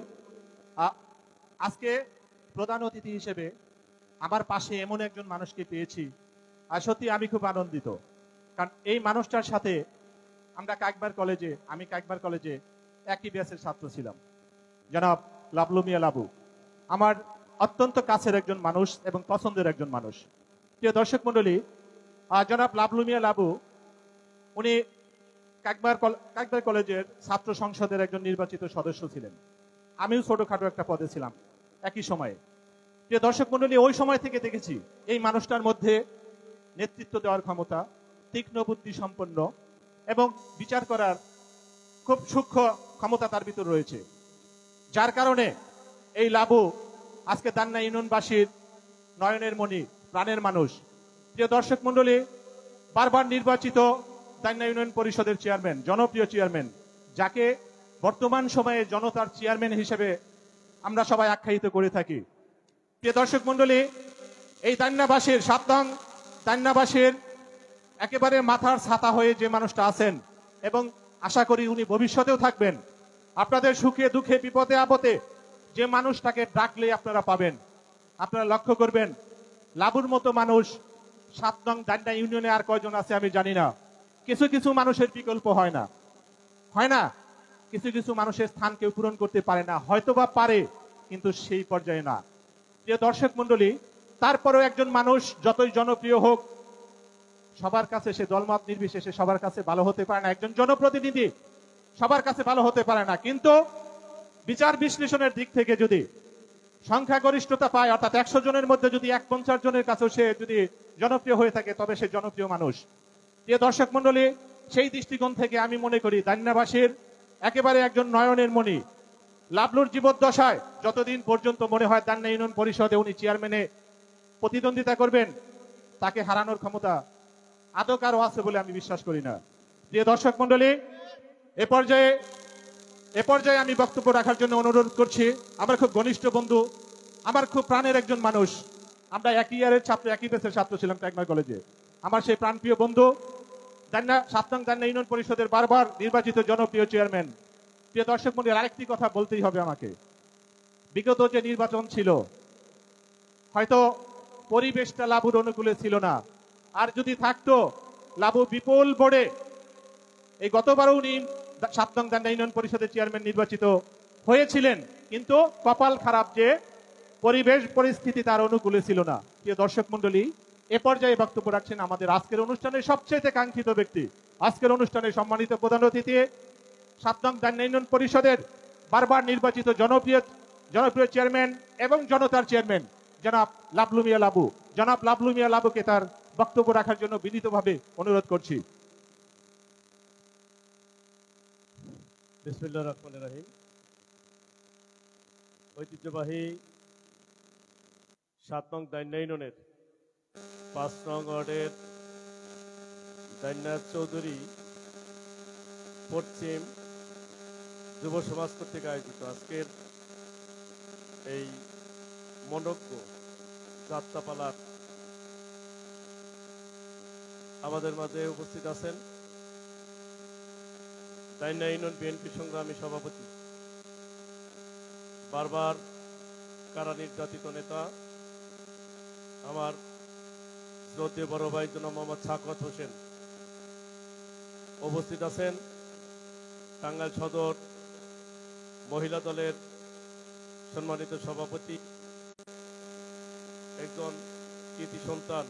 আজকে প্রধান অতিথি হিসেবে আমার পাশে এমন একজন মানুষকে পেয়েছি, আর সত্যি আমি খুব আনন্দিত। কারণ এই মানুষটার সাথে আমি কাকবার কলেজে একই ব্যাচের ছাত্র ছিলাম। জনাব লাবলু মিয়া লাবু আমার অত্যন্ত কাছের একজন মানুষ এবং পছন্দের একজন মানুষ। প্রিয় দর্শক মন্ডলী, জনাব লাবলু মিয়া লাবু উনি কাকবার কলেজের ছাত্র সংসদের একজন নির্বাচিত সদস্য ছিলেন। আমিও ছোটখাটো একটা পদে ছিলাম একই সময়ে। প্রিয় দর্শক মন্ডলী, ওই সময় থেকে দেখেছি এই মানুষটার মধ্যে নেতৃত্ব দেওয়ার ক্ষমতা, তীক্ষ্ণ বুদ্ধি সম্পন্ন এবং বিচার করার খুব সূক্ষ্ম ক্ষমতা তার ভিতর রয়েছে। যার কারণে এই লাবু আজকে দান্না ইউনিয়নবাসীর নয়নের মণি, প্রাণের মানুষ। প্রিয় দর্শক মন্ডলী, বারবার নির্বাচিত দান্না ইউনিয়ন পরিষদের চেয়ারম্যান, জনপ্রিয় চেয়ারম্যান, যাকে বর্তমান সময়ে জনতার চেয়ারম্যান হিসেবে আমরা সবাই আখ্যায়িত করে থাকি। প্রিয় দর্শক মন্ডলী, এই দান্নাবাসীর 7 নং দান্নাবাসীর একেবারে মাথার ছাতা হয়ে যে মানুষটা আছেন এবং আশা করি উনি ভবিষ্যতেও থাকবেন, আপনাদের সুখে দুঃখে বিপদে আপদে যে মানুষটাকে ডাকলে আপনারা পাবেন। আপনারা লক্ষ্য করবেন লাবুর মতো মানুষ 7 নং দান্না ইউনিয়নে আর কয়জন আছে আমি জানি না। কিছু কিছু মানুষের বিকল্প হয় না, কিছু কিছু মানুষের স্থান কেউ পূরণ করতে পারে না, হয়তোবা পারে কিন্তু সেই পর্যায়ে না। প্রিয় দর্শক মন্ডলী, তারপরেও একজন মানুষ যতই জনপ্রিয় হোক সবার কাছে সে দলমত নির্বিশেষে সবার কাছে ভালো হতে পারে না। একজন জনপ্রতিনিধি সবার কাছে ভালো হতে পারে না, কিন্তু বিচার বিশ্লেষণের দিক থেকে যদি সংখ্যাগরিষ্ঠতা পায়, অর্থাৎ 100 জনের মধ্যে যদি 150 জনের কাছেও সে যদি জনপ্রিয় হয়ে থাকে তবে সে জনপ্রিয় মানুষ। প্রিয় দর্শক মন্ডলী, সেই দৃষ্টিকোণ থেকে আমি মনে করি দান্নাবাসীর একেবারে একজন নয়নের মণি লাবলুর জীবদ্দশায় যতদিন পর্যন্ত মনে হয় দান্না ইউনিয়ন পরিষদে উনি চেয়ারম্যানে প্রতিদ্বন্দ্বিতা করবেন তাকে হারানোর ক্ষমতা আদৌ কারো আছে বলে আমি বিশ্বাস করি না। প্রিয় দর্শক মন্ডলী, এ পর্যায়ে আমি বক্তব্য রাখার জন্য অনুরোধ করছি আমার খুব ঘনিষ্ঠ বন্ধু, আমার খুব প্রাণের একজন মানুষ। আমরা একই ইয়ারের ছাত্র, একই দেশের ছাত্র ছিলাম ট্যাগমার কলেজে। আমার সেই প্রাণপ্রিয় বন্ধু, 7 নং দান্না ইউনিয়ন পরিষদের বারবার নির্বাচিত জনপ্রিয় চেয়ারম্যান। প্রিয় দর্শক মন্ডলী, আরেকটি কথা বলতেই হবে আমাকে। বিগত যে নির্বাচন ছিল, হয়তো পরিবেশটা লাবুর অনুকূলে ছিল না, আর যদি থাকতো লাবু বিপুল ভোটে এই গতবারও উনি 7 নং দান্না ইউনিয়ন পরিষদের চেয়ারম্যান নির্বাচিত হয়েছিলেন, কিন্তু কপাল খারাপ যে পরিবেশ পরিস্থিতি তার অনুকূলে ছিল না। প্রিয় দর্শক মন্ডলী, এ পর্যায়ে বক্তব্য রাখছেন আমাদের আজকের অনুষ্ঠানের সবচেয়ে কাঙ্ক্ষিত ব্যক্তি, আজকের অনুষ্ঠানের সম্মানিত প্রধান অতিথি, 7 নং দান্না ইউনিয়ন পরিষদের বারবার নির্বাচিত জনপ্রিয় চেয়ারম্যান এবং জনতার চেয়ারম্যান জনাব লাবলু মিয়া লাবু। জনাব লাবলু মিয়া লাবুকে তার বক্তব্য রাখার জন্য বিনীতভাবে অনুরোধ করছি। বিসমিল্লাহির রহমানির রহিম। ঐতিহ্যবাহী 7 নং দান্না ইউনিয়নের 5 নং ওয়ার্ডের দান্না চৌধুরী পশ্চিম যুব সমাজ কর্তৃক আয়োজিত আজকের এই মনোজ্ঞ যাত্রাপালার আমাদের মাঝে উপস্থিত আছেন দান্না ইউনিয়ন বিএনপি সংগ্রামী সভাপতি, বারবার কারা নির্যাতিত নেতা, আমার শ্রদ্ধেয় বড় ভাই জনাব মোহাম্মদ সাখাওয়াত হোসেন। উপস্থিত আছেন টাঙ্গাইল সদর মহিলা দলের সম্মানিত সভাপতি, একজন কৃতি সন্তান,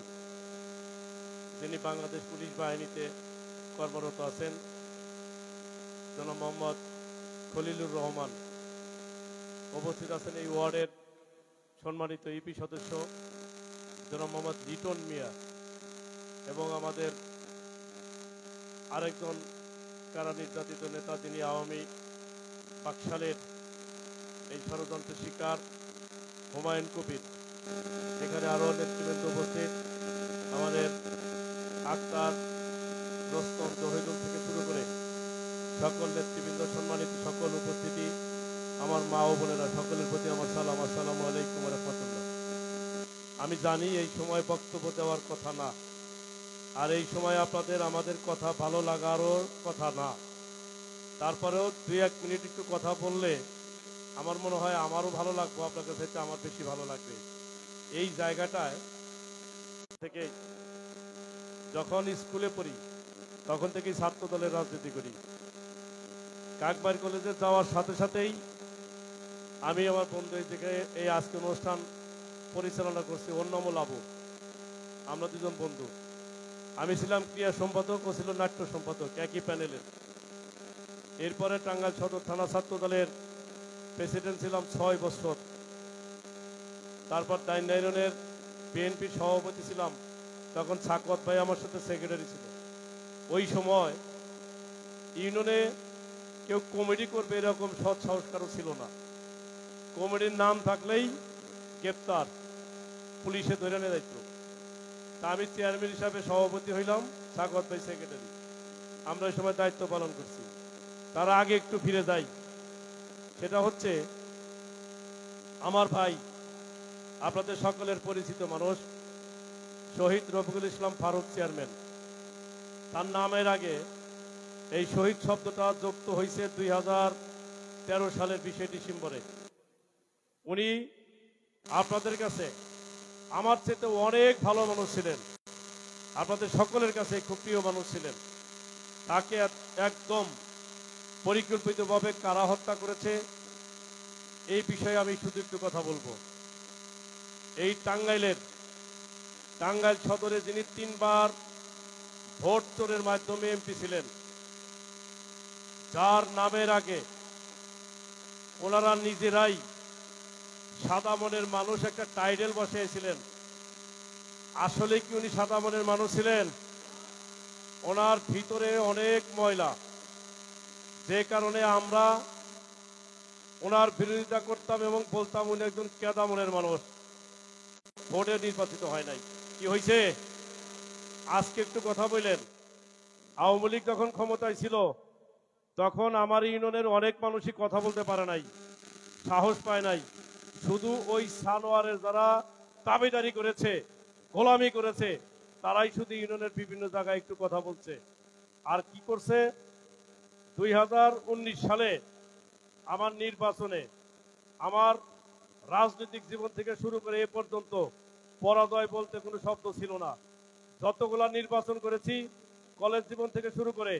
যিনি বাংলাদেশ পুলিশ বাহিনীতে কর্মরত আছেন, জনাব মোহাম্মদ খলিলুর রহমান। উপস্থিত আছেন এই ওয়ার্ডের সম্মানিত ইপি সদস্য জনাব মোহাম্মদ লিটন মিয়া, এবং আমাদের আরেকজন কারা নির্যাতিত নেতা, যিনি আওয়ামী বাকশালের এই ষড়যন্ত্রের শিকার হুমায়ুন কবির। এখানে আরো নেতৃবৃন্দ উপস্থিত, আমাদের আক্তার, রোস্তম, জহিদুল থেকে শুরু করে সকল নেতৃবৃন্দ, সম্মানিত সকল উপস্থিতি, আমার মা ও বোনেরা, সকলের প্রতি আমার সালাম। আসসালামু আলাইকুম ওয়া রাহমাতুল্লাহ। আমি জানি এই সময় বক্তব্য দেওয়ার কথা না, আর এই সময় আপনাদের আমাদের কথা ভালো লাগারও কথা না, তারপরেও 2-1 মিনিট একটু কথা বললে আমার মনে হয় আমারও ভালো লাগবে, আপনার কাছে আমার বেশি ভালো লাগবে। এই জায়গাটায় থেকে যখন স্কুলে পড়ি তখন থেকেই ছাত্র দলের রাজনীতি করি। কাকবাড়ি কলেজে যাওয়ার সাথে সাথেই আমি আমার বন্ধু থেকে এই আজকে অনুষ্ঠান পরিচালনা করছি, ওর নামও লাবু। আমরা দুজন বন্ধু। আমি ছিলাম ক্রীড়া সম্পাদক, ও ছিল নাট্য সম্পাদক, একই প্যানেলের। এরপরে টাঙ্গাইল সদর থানা ছাত্র দলের প্রেসিডেন্ট ছিলাম 6 বছর। তারপর দান্না ইউনিয়নের বিএনপির সভাপতি ছিলাম, তখন সাখাওয়াত ভাই আমার সাথে সেক্রেটারি ছিল। ওই সময় ইউনিয়নে কেউ কমেডি করবে এরকম সৎ সংস্কারও ছিল না। কমেডির নাম থাকলেই গ্রেপ্তার, পুলিশে ধরে নিয়ে যাইত। তা আমি চেয়ারম্যান হিসাবে সভাপতি হইলাম, সাখাওয়াত ভাই সেক্রেটারি। আমরা ওই সময় দায়িত্ব পালন করছি। তার আগে একটু ফিরে যাই, সেটা হচ্ছে আমার ভাই, আপনাদের সকলের পরিচিত মানুষ, শহীদ রফিকুল ইসলাম ফারুক চেয়ারম্যান। তার নামের আগে এই শহীদ শব্দটা যুক্ত হয়েছে 2013 সালের 20 ডিসেম্বরে। উনি আপনাদের কাছে আমার চেয়ে অনেক ভালো মানুষ ছিলেন, আপনাদের সকলের কাছে খুব প্রিয় মানুষ ছিলেন। তাকে একদম পরিকল্পিতভাবে কারা হত্যা করেছে, এই বিষয়ে আমি শুধু একটু কথা বলবো। এই টাঙ্গাইল সদরে যিনি 3 বার ভোট চোরের মাধ্যমে এমপি ছিলেন, যার নামের আগে ওনারা নিজেরাই সাদা মনের মানুষ একটা টাইটেল বসিয়েছিলেন। আসলে কি উনি সাদা মনের মানুষ ছিলেন? ওনার ভিতরে অনেক ময়লা, যে কারণে আমরা ওনার বিরোধিতা করতাম এবং বলতাম উনি একজন কেদা মনের মানুষ। ভোটে নির্বাচিত হয় নাই। কি হয়েছে? আজকে একটু কথা বললেন, আওয়ামী লীগ যখন ক্ষমতায় ছিল তখন আমার ইউনিয়নের অনেক মানুষই কথা বলতে পারে নাই, সাহস পায় নাই। শুধু ওই সানোয়ারের যারা দাবিদারি করেছে, গোলামি করেছে, তারাই শুধু ইউনিয়নের বিভিন্ন জায়গায় একটু কথা বলছে। আর কি করছে? 2019 সালে আমার নির্বাচনে, আমার রাজনৈতিক জীবন থেকে শুরু করে এ পর্যন্ত পরাজয় বলতে কোনো শব্দ ছিল না। যতগুলা নির্বাচন করেছি, কলেজ জীবন থেকে শুরু করে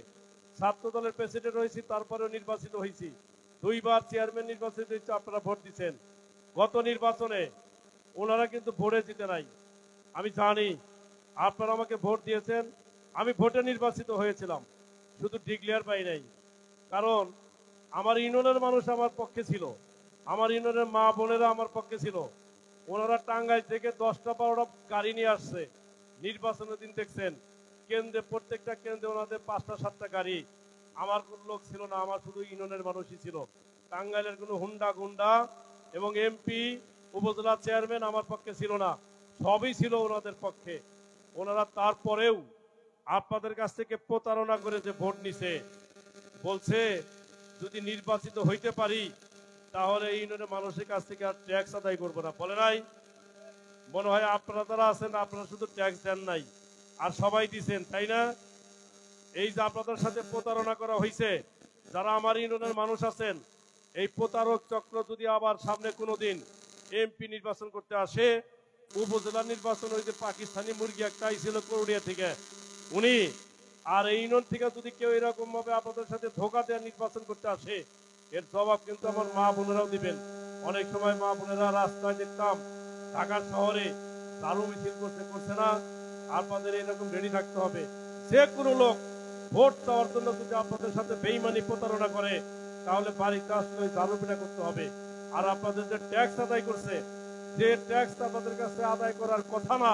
ছাত্র দলের প্রেসিডেন্ট হয়েছি, তারপরেও নির্বাচিত হয়েছি, 2 বার চেয়ারম্যান নির্বাচিত হয়েছে, আপনারা ভোট দিচ্ছেন। গত নির্বাচনে ওনারা কিন্তু ভোটে জিতে নাই। আমি জানি আপনারা আমাকে ভোট দিয়েছেন, আমি ভোটে নির্বাচিত হয়েছিলাম, শুধু ডিক্লেয়ার পাই নাই। কারণ আমার ইউনিয়নের মানুষ আমার পক্ষে ছিল, আমার ইউনিয়নের মা বোনেরা আমার পক্ষে ছিল। ওনারা টাঙ্গাইল থেকে 10টা 12টা গাড়ি নিয়ে আসছে। নির্বাচনের দিন দেখছেন কেন্দ্রে, প্রত্যেকটা কেন্দ্রে ওনাদের 5টা 7টা গাড়ি। আমার কোন লোক ছিল না, আমার শুধু ইউনিয়নের মানুষই ছিল। টাঙ্গাইলের কোনো হুন্ডা গুন্ডা এবং এমপি, উপজেলা চেয়ারম্যান আমার পক্ষে ছিল না, সবই ছিল ওনাদের পক্ষে। ওনারা তারপরেও আপনাদের কাছ থেকে প্রতারণা করে যে ভোট নিছে, বলছে যদি নির্বাচিত হইতে পারি তাহলে এই ইউনিয়নের মানুষের কাছ থেকে আর ট্যাক্স আদায় করবো না। বলে নাই? মনে হয় আপনারা যারা আছেন আপনারা শুধু ট্যাক্স দেন নাই, আর সবাই দিচ্ছেন, তাই না? এই যে আপনাদের সাথে প্রতারণা করা হয়েছে, যারা আমার ইউনিয়নের মানুষ আছেন, এই প্রতারক চক্র যদি আবার সামনে কোনোদিন এমপি নির্বাচন করতে আসে, উপজেলা নির্বাচন, ওই যে পাকিস্তানি মুরগি একটা আইছিল করুড়িয়া থেকে, উনি, আর এই ইউনিয়ন থেকে যদি কেউ এরকম ভাবে আপনাদের সাথে ধোকা দেওয়া নির্বাচন করতে আসে, এর জবাব কিন্তু আমার মা বোনেরাও দিবেন। অনেক সময় মা বোনেরা রাস্তায় দেখতাম ঢাকা শহরে দারু মিছিল করছে না, আপনাদের এরকম রেডি থাকতে হবে। যে কোনো লোক ভোট দেওয়ার জন্য যদি আপনাদের সাথে বেইমানি প্রতারণা করে, তাহলে বাড়িতে আসলে দারু পিঠা করতে হবে। আর আপনাদের যে ট্যাক্স আদায় করছে, যে ট্যাক্স আপনাদের কাছে আদায় করার কথা না,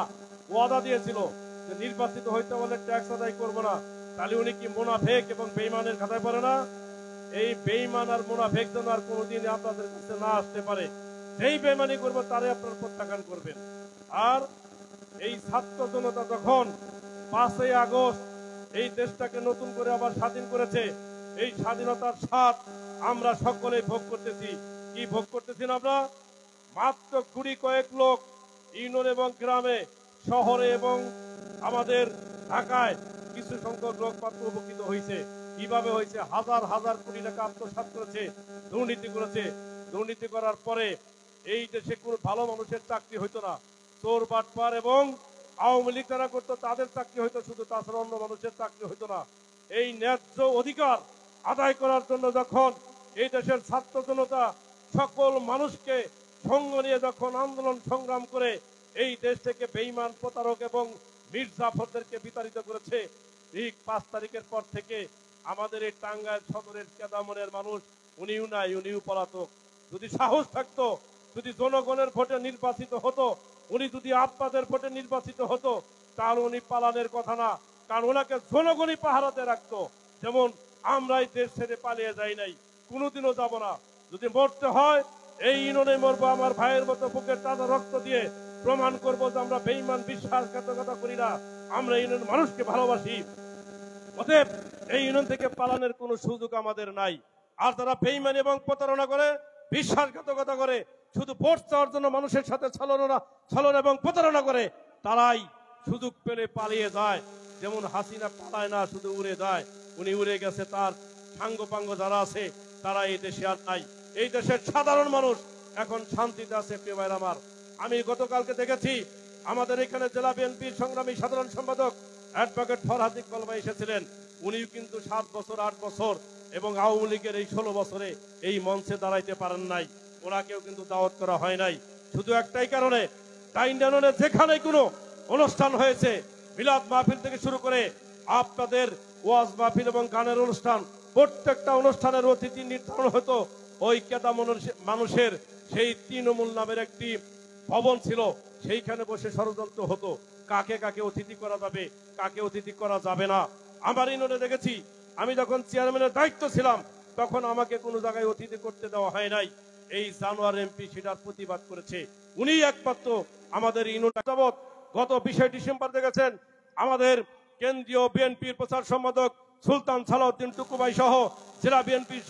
ওয়াদা দিয়েছিল যে নির্বাচিত হইতে হলে ট্যাক্স আদায় করবো না, তাহলে উনি কি মুনাফেক এবং বেইমানের খাতায় পড়ে না? এই বেইমান আর মুনাফেক যেন আর কোনোদিন আপনাদের কাছে না আসতে পারে। যেই বেইমানি করবে তারে আপনারা প্রত্যাখ্যান করবেন। আর এই ছাত্র জনতা যখন 5ই আগস্ট এই দেশটাকে নতুন করে আবার স্বাধীন করেছে, এই স্বাধীনতার স্বাদ আমরা সকলে ভোগ করতেছি। কি ভোগ করতেছি না আমরা? মাত্র কুড়ি কয়েক লোক ইউনিয়ন এবং গ্রামে, শহরে এবং আমাদের ঢাকায় কিছু সংখ্যক লোক মাত্র উপকৃত হয়েছে। কিভাবে হয়েছে? হাজার হাজার কোটি টাকা আত্মসাৎ করেছে, দুর্নীতি করেছে। দুর্নীতি করার পরে এই দেশে কোনো ভালো মানুষের চাকরি হইতো না, চোর বাটপার এবং আওয়ামী লীগ যারা করতো তাদের চাকরি হইতো শুধু, তাছাড়া অন্য মানুষের চাকরি হইতো না। এই ন্যায্য অধিকার আদায় করার জন্য যখন এই দেশের ছাত্র জনতা সকল মানুষকে সঙ্গ নিয়ে যখন আন্দোলন সংগ্রাম করে এই দেশ থেকে বেঈমান, প্রতারক এবং মির্জাফরদেরকে বিতাড়িত করেছে, ঠিক 5 তারিখের পর থেকে আমাদের এই টাঙ্গাইল সদরের কেদামনের মানুষ উনিও নাই, উনিও পলাতক। যদি সাহস থাকতো, যদি জনগণের ভোটে নির্বাচিত হতো, উনি যদি আপনাদের ভোটে নির্বাচিত হতো, তাহলে উনি পালানের কথা না, কারণ ওনাকে জনগণই পাহারাতে রাখতো। যেমন আমরা এই দেশ ছেড়ে পালিয়ে যাই নাই, কোনোদিনও যাব না। যদি মরতে হয় এই ইউনিয়নে মরবো, আমার ভাইয়ের মতো বুকের তাজা রক্ত দিয়ে প্রমাণ করবো যে আমরা বেঈমান, বিশ্বাসঘাতকতা করি না, আমরা ইউনিয়ন মানুষকে ভালোবাসি। অতএব এই ইউনিয়ন থেকে পালানোর কোনো সুযোগ আমাদের নাই। আর যারা বেঈমানি এবং প্রতারণা করে, বিশ্বাসঘাতকতা করে, শুধু ভোট চাওয়ার জন্য মানুষের সাথে ছলনা এবং প্রতারণা করে, তারাই সুযোগ পেলে পালিয়ে যায়। যেমন হাসিনা পালায় না, শুধু উড়ে যায়। উনি উড়ে গেছে, তার সাঙ্গপাঙ্গ যারা আছে তারা এই দেশে আর নাই। এই দেশের সাধারণ মানুষ এখন শান্তিতে আছে। প্রিয় ভাইরা আমার, আমি গতকালকে দেখেছি আমাদের এখানে জেলা বিএনপির সংগ্রামী সাধারণ সম্পাদক অ্যাডভোকেট ফরহাদ ইকবাল ভাই এসেছিলেন। উনিও কিন্তু 7 বছর 8 বছর এবং আওয়ামী লীগের এই 16 বছরে এই মঞ্চে দাঁড়াইতে পারেন নাই। ওনাকেও কিন্তু দাওয়াত করা হয় নাই, শুধু একটাই কারণে, টাইন্ডাননে যেখানে কোনো অনুষ্ঠান হয়েছে, মিলাদ মাহফিল থেকে শুরু করে আপনাদের ওয়াজ মাহফিল এবং গানের অনুষ্ঠান, প্রত্যেকটা অনুষ্ঠানের অতিথি নির্ধারণ হতো ওই কেদামনের মানুষের সেই তৃণমূল নামের একটি ভবন ছিল, সেইখানে বসে ষড়যন্ত্র হতো কাকে কাকে অতিথি করা যাবে, কাকে অতিথি করা যাবে না। আমার ইউনিয়নে দেখেছি, আমি যখন চেয়ারম্যানের দায়িত্ব ছিলাম তখন আমাকে কোনো জায়গায় অতিথি করতে দেওয়া হয় নাই। এই জানোয়ার এমপি সেটার প্রতিবাদ করেছে। উনি একমাত্র আমাদের ইউনিট যাবৎ গত 20 ডিসেম্বর দেখেছেন আমাদের কেন্দ্রীয় বিএনপির প্রচার সম্পাদক সুলতান সালাউদ্দিন টুকুভাই সহ জেলা বিএনপির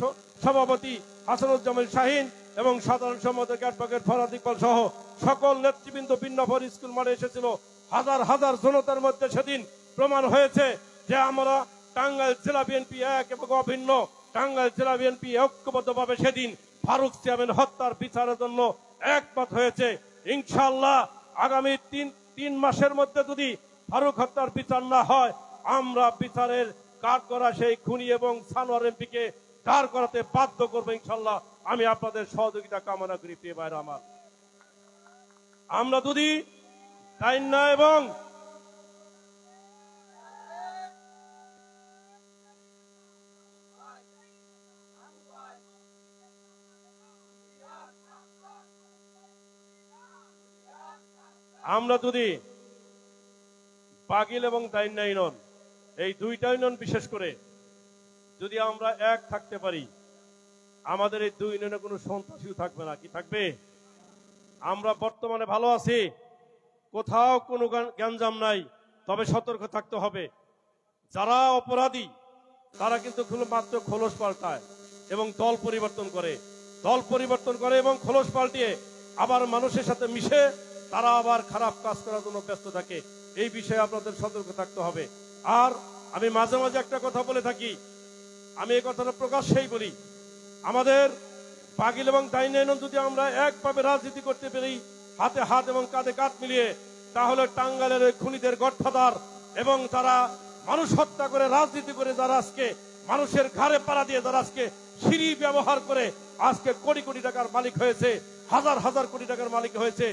সভাপতি হাসানুজ্জামান শাহিন এবং সাধারণ সম্পাদক অ্যাডভোকেট ফরহাদ ইকবাল সহ সকল নেতৃবৃন্দ বিন্নাফর স্কুল মাঠে এসেছিল। হাজার হাজার জনতার মধ্যে সেদিন প্রমাণ হয়েছে যে আমরা টাঙ্গাইল জেলা বিএনপি এক এবং অভিন্ন। টাঙ্গাইল জেলা বিএনপি ঐক্যবদ্ধভাবে সেদিন ফারুক চেয়ারম্যান হত্যার বিচারের জন্য একমত হয়েছে। ইনশাআল্লাহ আগামী তিন মাসের মধ্যে যদি ফারুক হত্যার বিচার না হয়, আমরা বিচারের কাঠগড়া সেই খুনি এবং সানোয়ার এমপিকে দাঁড় করাতে বাধ্য করবো ইনশাআল্লাহ। আমি আপনাদের সহযোগিতা কামনা করি প্রিয় ভাইরা আমার। আমরা যদি তাইন্না এবং বাগিল এবং তাইন্না ইউনিয়ন এই দুইটা ইউনিয়ন বিশেষ করে যদি আমরা এক থাকতে পারি, আমাদের এই দুই ইউনিয়নে কোনো সন্ত্রাসীও থাকবে না। কি থাকবে? আমরা বর্তমানে ভালো আছি, কোথাও কোনো গ্যাঞ্জাম নাই, তবে সতর্ক থাকতে হবে। যারা অপরাধী তারা কিন্তু মাত্র খোলস পাল্টায় এবং দল পরিবর্তন করে এবং খোলস পাল্টিয়ে আবার মানুষের সাথে মিশে তারা আবার খারাপ কাজ করার জন্য ব্যস্ত থাকে। এই বিষয়ে আপনাদের সতর্ক থাকতে হবে। আর আমি মাঝে মাঝে একটা কথা বলে থাকি, আমি এই কথাটা প্রকাশ্যেই বলি, আমাদের বাগিল এবং তাইন্না ইউনিয়ন যদি আমরা একভাবে রাজনীতি করতে পারি, হাতে হাত এবং কাঁধে কাঁধ মিলিয়ে, তাহলে টাঙ্গাইলের খুনিদের গডফাদার এবং তারা মানুষ হত্যা করে রাজনীতি করে যারা আজকে মানুষের ঘাড়ে পাড়া দিয়ে যারা আজকে সিঁড়ি ব্যবহার করে আজকে কোটি কোটি টাকার মালিক হয়েছে, হাজার হাজার কোটি টাকার মালিক হয়েছে,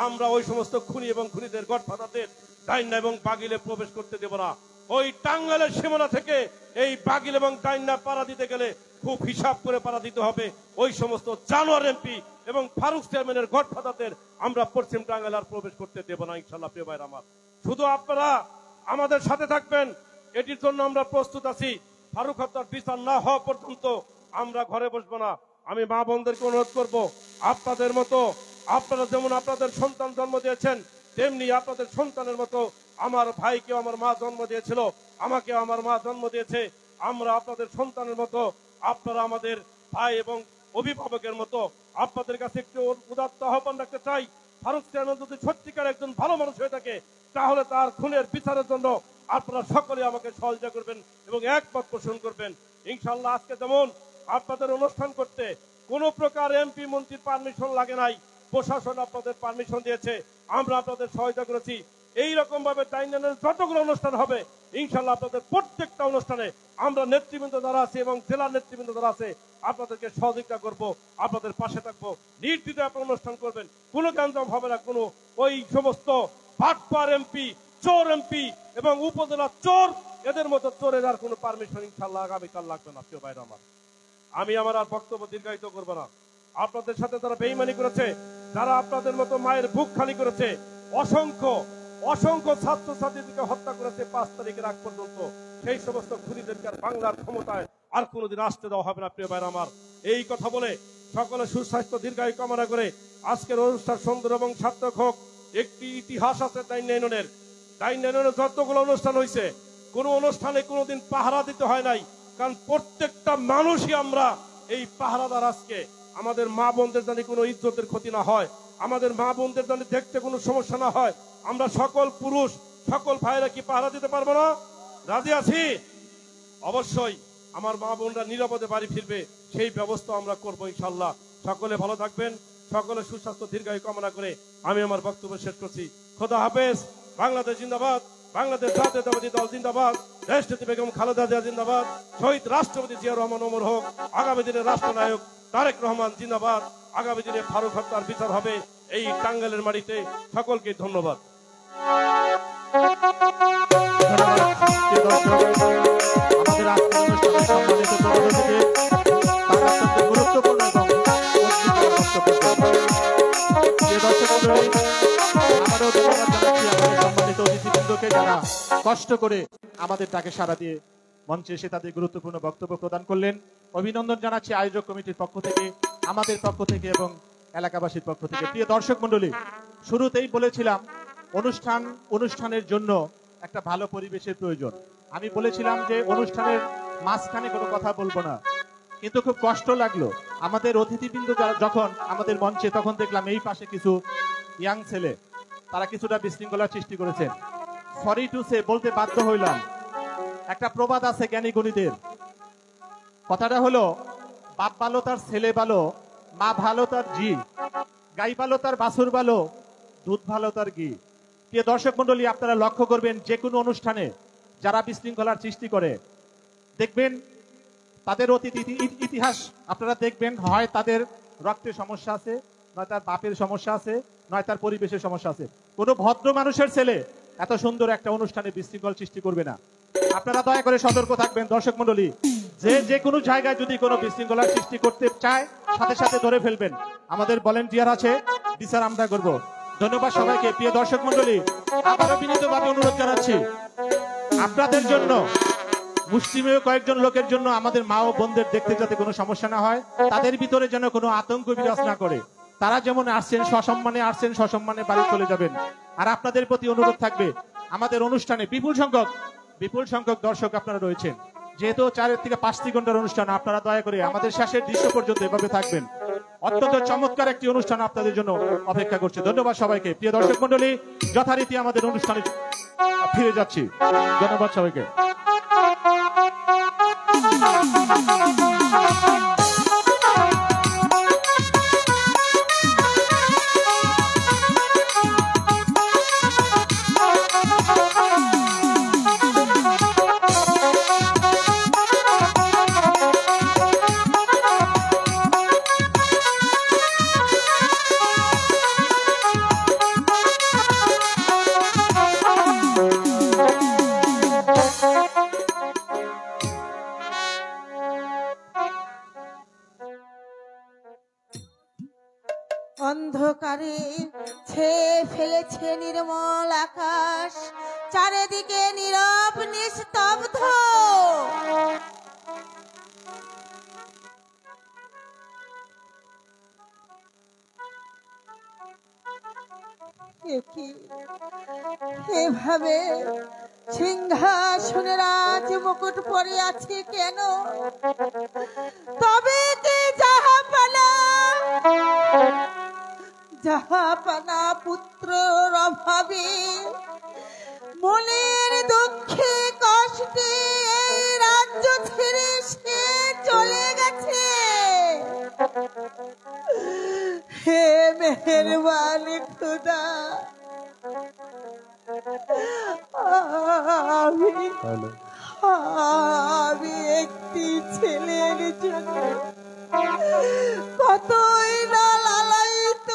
আমরা ওই সমস্ত খুনি এবং খুনিদের গডফাদারদের তাইন্না এবং বাগিলে প্রবেশ করতে দেব না। ওই টাঙ্গাইলের সীমানা থেকে এই বাগিল এবং তাইন্না পাড়া দিতে গেলে খুব হিসাব করে পাড়া দিতে হবে। ওই সমস্ত জানোয়ার এমপি এবং ফারুক চেয়ারম্যানের গডফাদারদের আমরা পশ্চিম টাঙ্গাইল আর প্রবেশ করতে দেব না ইনশাআল্লাহ। প্রিয় ভাইরা আমার, শুধু আপনারা আমাদের সাথে থাকবেন, এটির জন্য আমরা প্রস্তুত আছি। ফারুক হত্যার বিচার না হওয়া পর্যন্ত আমরা ঘরে বসবো না। আমি মা বোনদেরকে অনুরোধ করব, আপনাদের মতো আপনারা যেমন আপনাদের সন্তান জন্ম দিয়েছেন, তেমনি আপনাদের সন্তানের মতো আমার ভাইকে আমার মা জন্ম দিয়েছিল, আমাকে আমার মা জন্ম দিয়েছে। আমরা আপনাদের সন্তানের মতো, আপনারা আমাদের ভাই এবং অভিভাবকের মতো। আপনাদের কাছে একটু উদাত্ত আহ্বান রাখতে চাই, ফারুক চেয়ারম্যান যদি সত্যিকার একজন ভালো মানুষ হয়ে থাকে, তাহলে তার খুনের বিচারের জন্য আপনারা সকলে আমাকে সহযোগিতা করবেন এবং একমত পোষণ করবেন ইনশাআল্লাহ। আজকে যেমন আপনাদের অনুষ্ঠান করতে কোনো প্রকার এমপি মন্ত্রীর পারমিশন লাগে নাই, প্রশাসন আপনাদের পারমিশন দিয়েছে, আমরা আপনাদের সহায়তা করেছি। এইরকম ভাবে টাইনানের যতগুলো অনুষ্ঠান হবে ইনশাআল্লাহ আপনাদের প্রত্যেকটা অনুষ্ঠানে আমরা নেতৃবৃন্দ যারা আছে এবং জেলার নেতৃবৃন্দ যারা আছে আপনাদেরকে সহযোগিতা করব, আপনাদের পাশে থাকবো। নির্দ্বিধায় আপনারা অনুষ্ঠান করবেন, কোনো গ্যাঞ্জাম হবে না। কোনো ওই সমস্ত বাটপার এমপি, চোর এমপি এবং উপজেলা চোর, এদের মতো চোরের আর কোনো পারমিশন ইনশাআল্লাহ আগামীকাল লাগবে না। প্রিয় ভাইরা আমার, আমি আমার আর বক্তব্য দীর্ঘায়িত করবো না। আপনাদের সাথে যারা বেঈমানি করেছে, যারা আপনাদের মতো মায়ের বুক খালি করেছে, অসংখ্য অসংখ্য ছাত্র ছাত্রীদেরকে হত্যা করেছে 5 তারিখের আগ পর্যন্ত, সেই সমস্ত খুনিদেরকে আর বাংলার ক্ষমতায় আর কোনোদিন আসতে দেওয়া হবে না। প্রিয় ভাইরা আমার, এই কথা বলে সকলে সুস্বাস্থ্য দীর্ঘায়ু কামনা করে আজকের অনুষ্ঠান সুন্দর এবং সার্থক হোক। একটি ইতিহাস আছে তাইন্না ইউনিয়নের। তাইন্না ইউনিয়নের যতগুলো অনুষ্ঠান হয়েছে, কোনো অনুষ্ঠানে কোনোদিন পাহারা দিতে হয় নাই, কারণ প্রত্যেকটা মানুষই আমরা এই পাহারাদার। আজকে আমাদের মা বোনদের জানি কোনো ইজ্জতের ক্ষতি না হয়, আমাদের মা বোনদের জানি দেখতে কোনো সমস্যা না হয়, আমরা সকল পুরুষ সকল ভাইরা কি পাহারা দিতে পারবো না? রাজি আছি? অবশ্যই আমার মা বোনরা নিরাপদে বাড়ি ফিরবে, সেই ব্যবস্থা আমরা করবো ইনশাআল্লাহ। সকলে ভালো থাকবেন, সকলে সুস্বাস্থ্য দীর্ঘায়ু কামনা করে আমি আমার বক্তব্য শেষ করছি। খোদা হাফেজ। বাংলাদেশ জিন্দাবাদ, বাংলাদেশ জাতীয়তাবাদী দল জিন্দাবাদ, দেশনেত্রী বেগম খালেদা জিয়া জিন্দাবাদ, শহীদ রাষ্ট্রপতি জিয়া রহমান ওমর হোক, আগামী দিনের রাষ্ট্রনায়ক তারেক রহমান জিন্দাবাদ, আগামী দিনে ফারুক হত্যার বিচার হবে এই টাঙ্গাইলের মাটিতে। সকলকে ধন্যবাদ। আমাদের আজকের অনুষ্ঠানের সম্মানিত প্রধান অতিথি তার অত্যন্ত গুরুত্বপূর্ণ এবং আমারও ধন্যবাদ জানাচ্ছি আমাদের সম্মানিত অতিথিবৃন্দকে, যারা কষ্ট করে আমাদের ডাকে সাড়া দিয়ে মঞ্চে এসে তাদের গুরুত্বপূর্ণ বক্তব্য প্রদান করলেন। অভিনন্দন জানাচ্ছি আয়োজক কমিটির পক্ষ থেকে, আমাদের পক্ষ থেকে এবং এলাকাবাসীর পক্ষ থেকে। প্রিয় দর্শক মন্ডলী, শুরুতেই বলেছিলাম অনুষ্ঠানের জন্য একটা ভালো পরিবেশের প্রয়োজন। আমি বলেছিলাম যে অনুষ্ঠানের মাঝখানে কোনো কথা বলবো না, কিন্তু খুব কষ্ট লাগলো আমাদের অতিথিবৃন্দ যখন আমাদের মঞ্চে, তখন দেখলাম এই পাশে কিছু ইয়াং ছেলে, তারা কিছুটা বিশৃঙ্খলার সৃষ্টি করেছেন। সরি টু সে, বলতে বাধ্য হইলাম। একটা প্রবাদ আছে জ্ঞানী গণিতের, কথাটা হলো বাপ ভালো তার ছেলে ভালো, মা ভালো তার জি, গাই ভালো তার বাছুর ভালো, দুধ ভালো তার ঘি। প্রিয় দর্শক মন্ডলী, আপনারা লক্ষ্য করবেন যে কোনো অনুষ্ঠানে যারা বিশৃঙ্খলার সৃষ্টি করে, দেখবেন তাদের অতীত ইতিহাস আপনারা দেখবেন, হয় তাদের রক্তের সমস্যা আছে, নয় তার বাপের সমস্যা আছে, নয় তার পরিবেশের সমস্যা আছে। কোনো ভদ্র মানুষের ছেলে এত সুন্দর একটা অনুষ্ঠানে বিশৃঙ্খল সৃষ্টি করবে না। আপনারা দয়া করে সতর্ক থাকবেন দর্শক মন্ডলী, যে কোনো জায়গায় যদি কোনো বিশৃঙ্খলার সৃষ্টি করতে চায় সাথে সাথে ধরে ফেলবেন। আমাদের ভলান্টিয়ার আছে, বিচার আমরা করব। ধন্যবাদ সবাইকে। প্রিয় দর্শক মন্ডলী, আবারও বিনীতভাবে অনুরোধ জানাচ্ছি, আপনাদের জন্য, মুসলিমের কয়েকজন লোকের জন্য, আমাদের মা ও বোনদের দেখতে যাতে কোনো সমস্যা না হয়, তাদের ভিতরে যেন কোনো আতঙ্ক বিরাজ না করে। তারা যেমন আসছেন সসম্মানে বাড়ি চলে যাবেন। আর আপনাদের প্রতি অনুরোধ থাকবে, আমাদের অনুষ্ঠানে বিপুল সংখ্যক দর্শক আপনারা রয়েছেন, যেহেতু 4 থেকে 5 ঘন্টার অনুষ্ঠান, আপনারা দয়া করে আমাদের শেষের দৃশ্য পর্যন্ত এভাবে থাকবেন। অত্যন্ত চমৎকার একটি অনুষ্ঠান আপনাদের জন্য অপেক্ষা করছে। ধন্যবাদ সবাইকে। প্রিয় দর্শক মন্ডলী, যথারীতি আমাদের অনুষ্ঠানে ফিরে যাচ্ছি। ধন্যবাদ সবাইকে। অন্ধকারে ছেয়ে ফেলেছে নির্মল আকাশ, চারিদিকে নীরব নিস্তব্ধ। এভাবে সিংহাসনে রাজ মুকুট পরে আছে কেন? তবে কি জাহাপানা পুত্রর অভাবে, মনের দুঃখে কষ্টে এই রাজ্য ছেড়ে সে চলে গেছে। হে মেহেরবানি খুদা, আমি একটি ছেলের জন্য কতই না লালায়িত।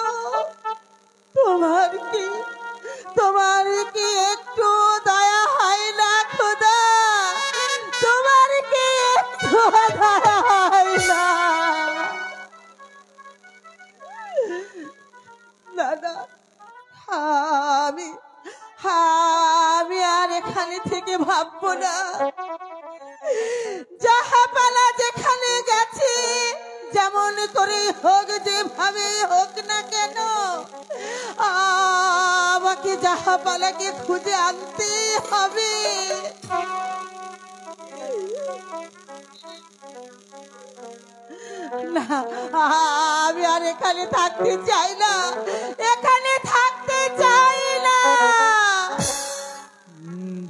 তোমার কি একটু দয়া হয় না খোদা? তোমার কি একটু দয়া হয় না? দাদা, আমি আর এখানে থেকে ভাববো না। জাহাপানা যেখানে গেছে, যেমন করে হোক, যেভাবে হোক না কেন, আমাকে জাহাপানাকে খুঁজে আনতে হবে। না, আমি আর এখানে থাকতে চাই না, এখানে থাকতে চাই না।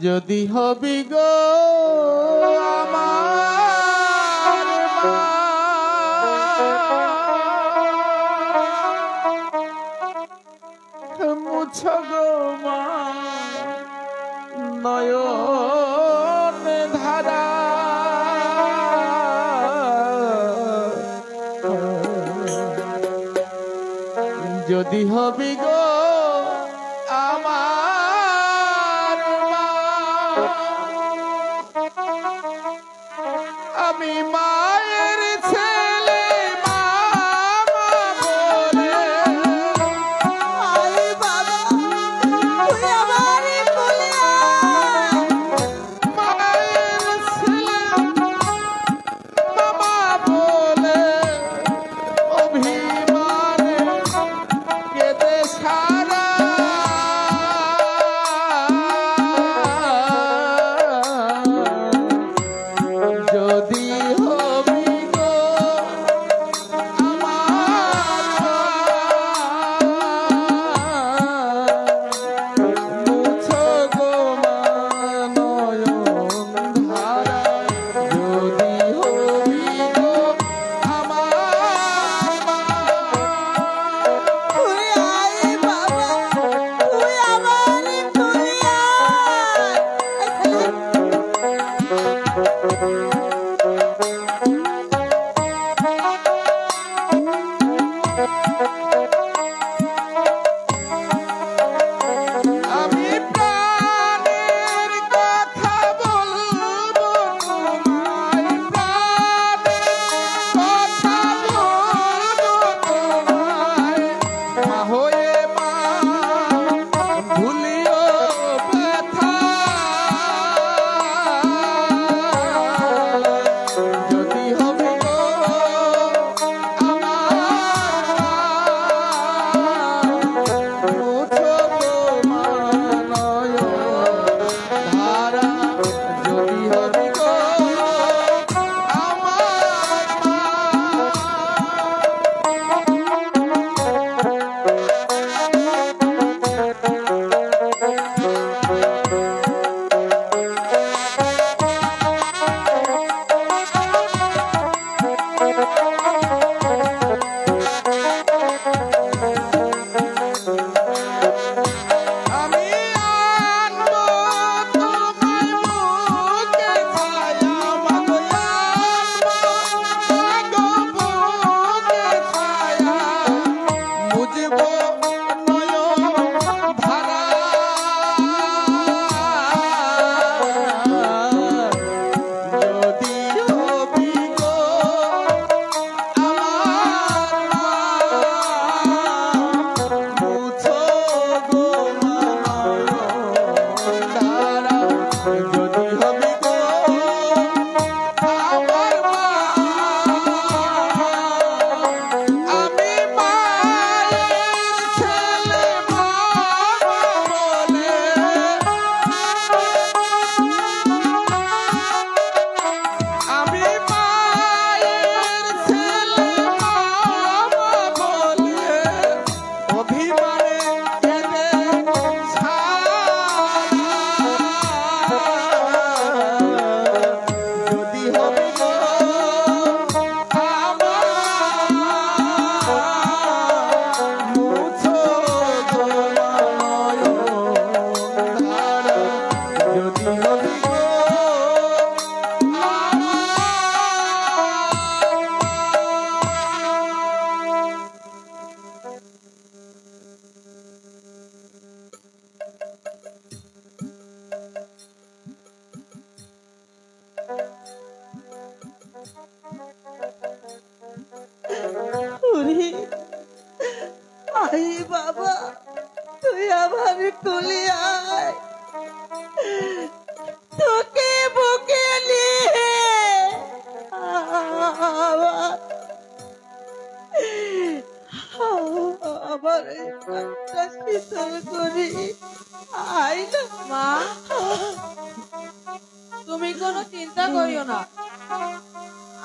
যদি হবি গো আমার মুছ গো মা নয়ন ধারা, যদি হবি গো আমার মা, আমি মায়ের ছেলে মামা বলে, আয় বাবা, তুই আমার কোলে আয়। মায়ের ছেলে মামা বলে অভিমানে যদি হবি গো আমার মা, আমি মায়ের ছেলে মামা বলে, আমি মায়ের ছেলে মামা বলে অভিমানে কেঁদে যদি হবে গো আমার মুছো তোমায় ধারা, যদি হবে গো ওরে আই বাবা, তুই আমার কোলে আয়, তোকে বুকে নিয়ে আমার এই প্রাণটা শীতল করি। আয় না মা, তুমি কোনো চিন্তা করিও না,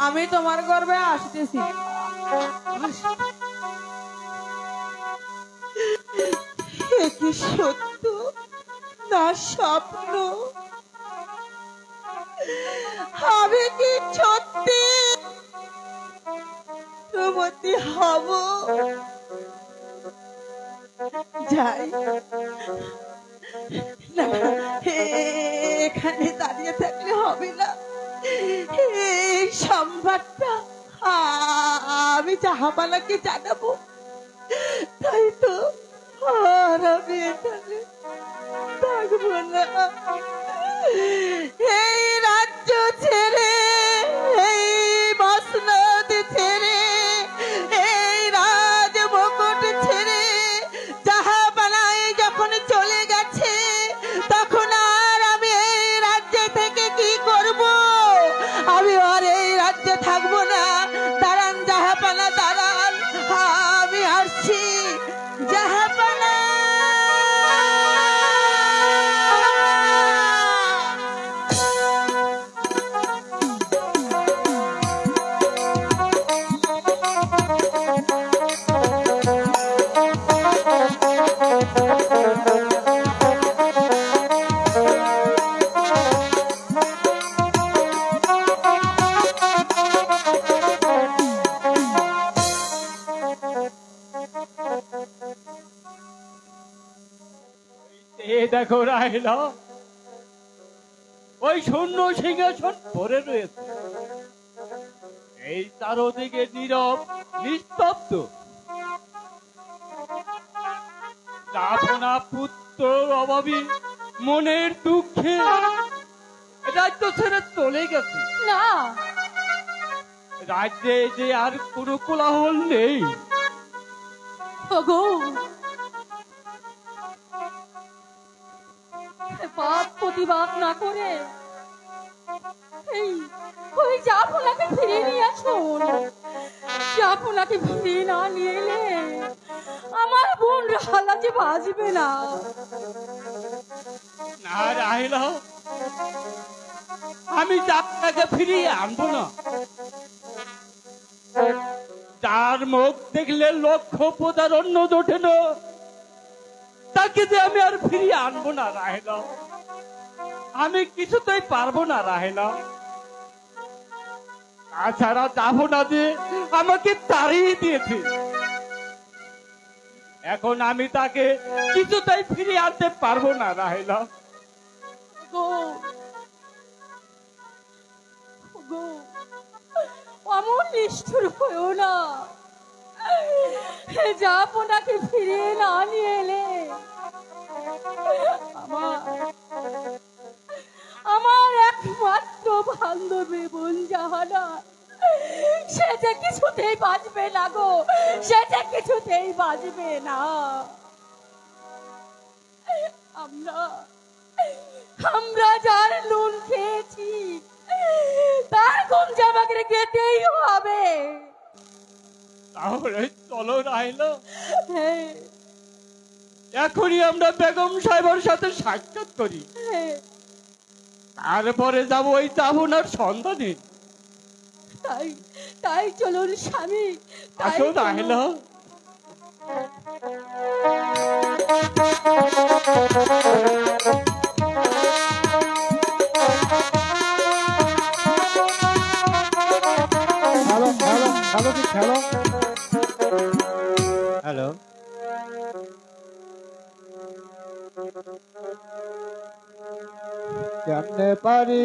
আমি তোমার গর্ভে আসতেছি। এ কি সত্য না স্বপ্ন? আমি কি সত্যি রূপবতী হব? যাই না, এখানে দাঁড়িয়ে থাকলে হবে না। এই সংবাদটা আমি জাহাপানাকে জানাবো। তাই তো আর আমি এখানে থাকবো না। এই রাজ্য ছেড়ে, এই মসনদ ছেড়ে, এই রাজ মুকুট ছেড়ে জাহাপানায় যখন চলে গেছে, তখন আর আমি এই রাজ্যে থেকে কি করব? আমি আর এই রাজ্যে থাকবো না। দাঁড়ান জাহাপানা, দাঁড়ান, আমি আসছি। জাহাপানা, এই দেখো রাহিলা, ওই শূন্য সিংহাসন পড়ে রয়েছে, এই চারদিকে নীরব নিস্তব্ধ। যাবনা পুত্র অভাবী মনের দুঃখে রাজ্য ছেড়ে চলে গেছে। না, রাজ্যে যে আর কোনো কোলাহল নেই। ওগো, বাদ প্রতিবাদ না করে ওই জাফনাকে ফিরিয়ে নিয়ে আসুন। জাফনাকে ফিরিয়ে না নিয়ে এলে আমার বোন রাহালা যে বাঁচবে না। না রাহিলা, আমি জাফনাকে ফিরিয়ে আনবো না। যার মুখ দেখলে লক্ষ প্রজার অন্য জোটে না, তাকে যে আমি আর ফিরিয়ে আনবো না রাহেলা। আমি কিছুতেই পারবো না রাহেলা। তাছাড়া যাবো না যে আমাকে তাড়িয়ে দিয়েছে, এখন আমি তাকে কিছুতেই ফিরিয়ে আনতে পারবো না রাহেলা। অমন নিষ্ঠুর হয়েও না। জাফনাকে ফিরিয়ে না নিয়ে এলে আমার একমাত্র বান্ধবী বোন জাহানা, সে যে কিছুতেই বাঁচবে না গো, সে যে কিছুতেই বাঁচবে না। আমরা যার আমাদের যেতেই হবে। তাহলে চলো রাহেলা, হ্যাঁ এখনই আমরা বেগম সাহেবের সাথে সাক্ষাৎ করি, হ্যাঁ, তারপরে যাবো ওই তাবনার সন্ধানে। তাই তাই চলুন স্বামী, তাই আসো চলুন। রাহেলা। হ্যালো হ্যালো হ্যালো কি হ্যালো হ্যালো কেমনে পারি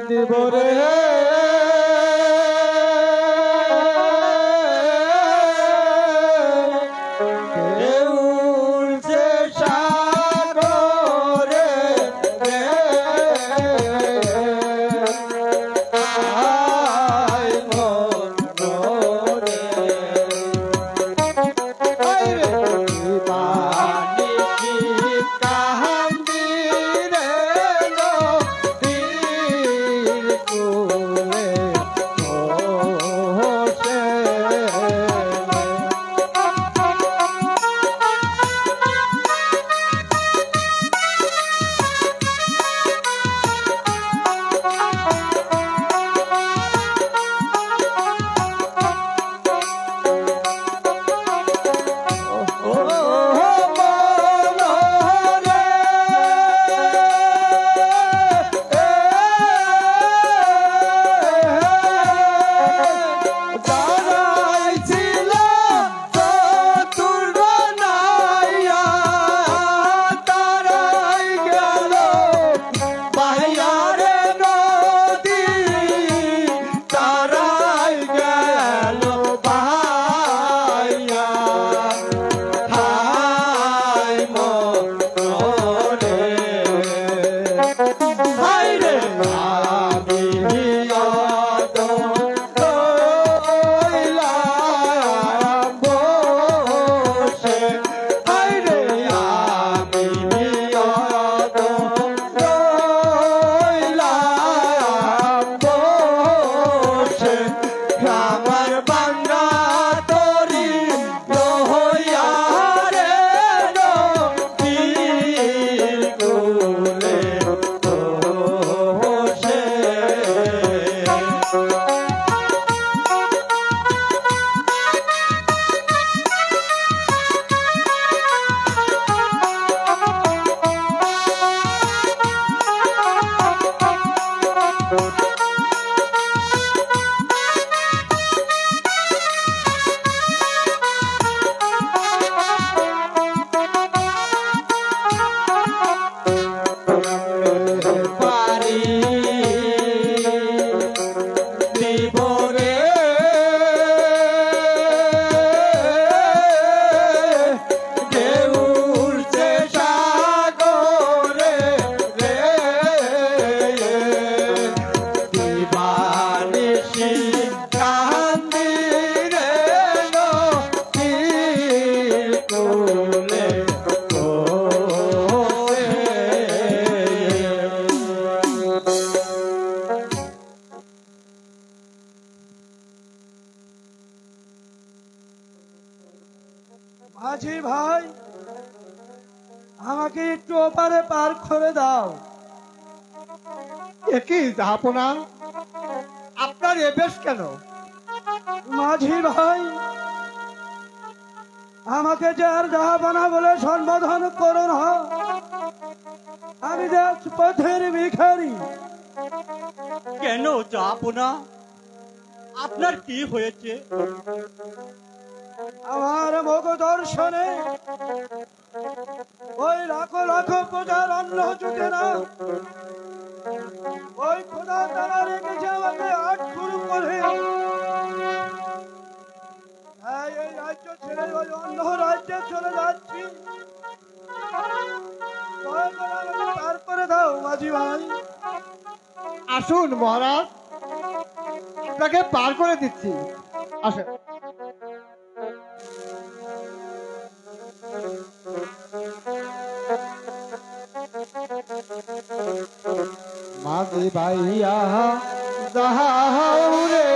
দিব রে কেউ উড়ছে সাগরে রে আয় মন রে আয় রে পানি কি কাহান্দি রে নদীর কূলে বসে আমার বাংলা তরি লহইয়া রে নদীর কূলে বসে পারি দিব রে ঢেউ উড়ছে সাগরে রে দিবানিশি কান্দি রে নদীর কূলে মাঝি ভাই, আমাকে একটু ওপারে পার করে দাও। একই জাহাপনা আপনার এ বেশ কেন? মাঝি ভাই, আমাকে যে আর জাহাপানা বলে সম্বোধন করো না। আমি যে পথের ভিখারি। কেন জাহাপনা, আপনার কি হয়েছে? আমার মুখ দর্শনে ওই লাখো লাখো প্রজার অন্ন জুটে না। ওই খোদা তারা রেখেছে আমাকে আটকুর করে। তাই এই রাজ্য ছেড়ে ওই অন্য রাজ্যে চলে যাচ্ছি। দয়া করে আমাকে পার করে দাও মাঝি ভাই। আসুন মহারাজ, আপনাকে পার করে দিচ্ছি। আসেন। মা মাঝে ভাইয়া যাও রে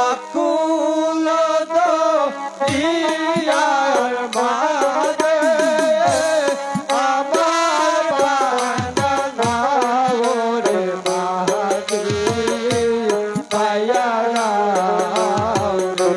অকুল দিয়ার মাঝে আমার বান্দা রে মাঝে ভাইয়া যাও রে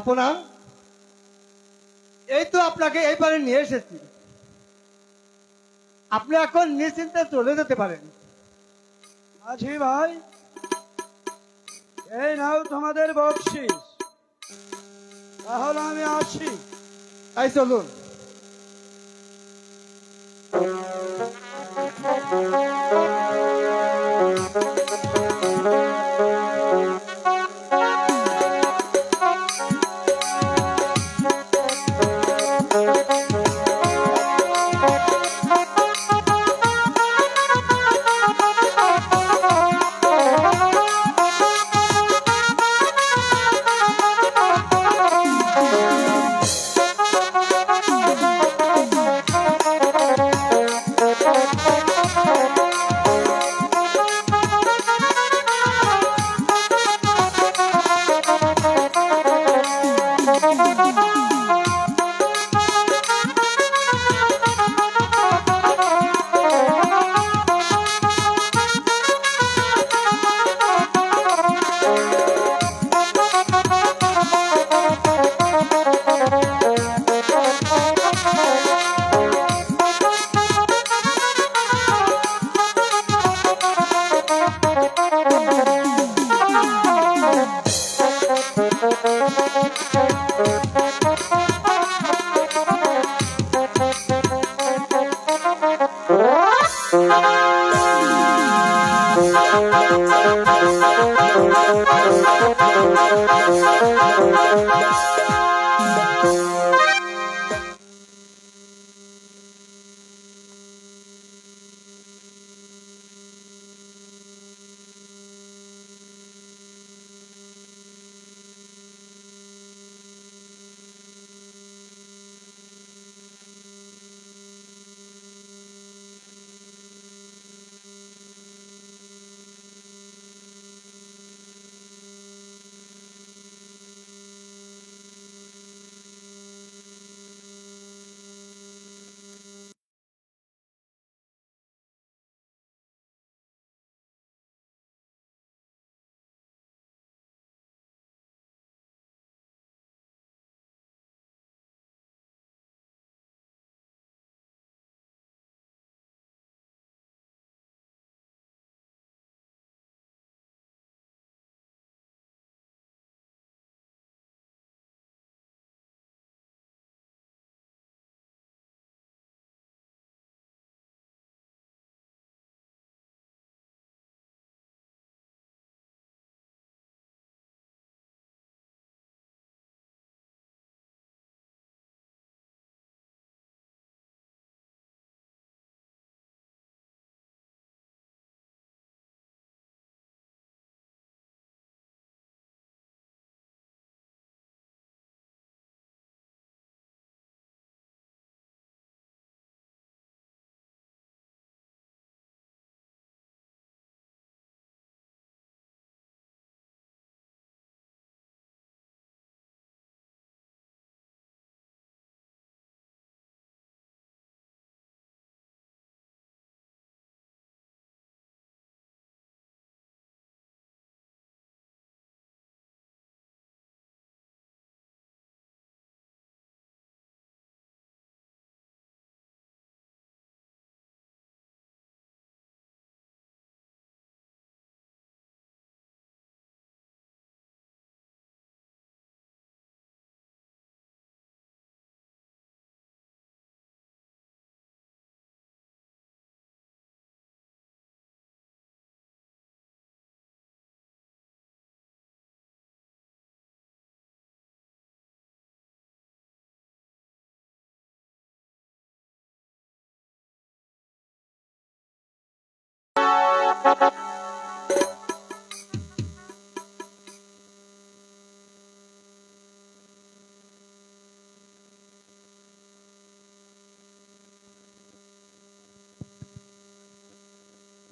আপনা, এই তো আপনাকে এই পারে নিয়ে এসেছি। আপনি এখন নিশ্চিন্তে চলে যেতে পারেন। মাঝি ভাই, এই নাও তোমাদের বকশিস। তাহলে আমি আসি। তাই চলুন।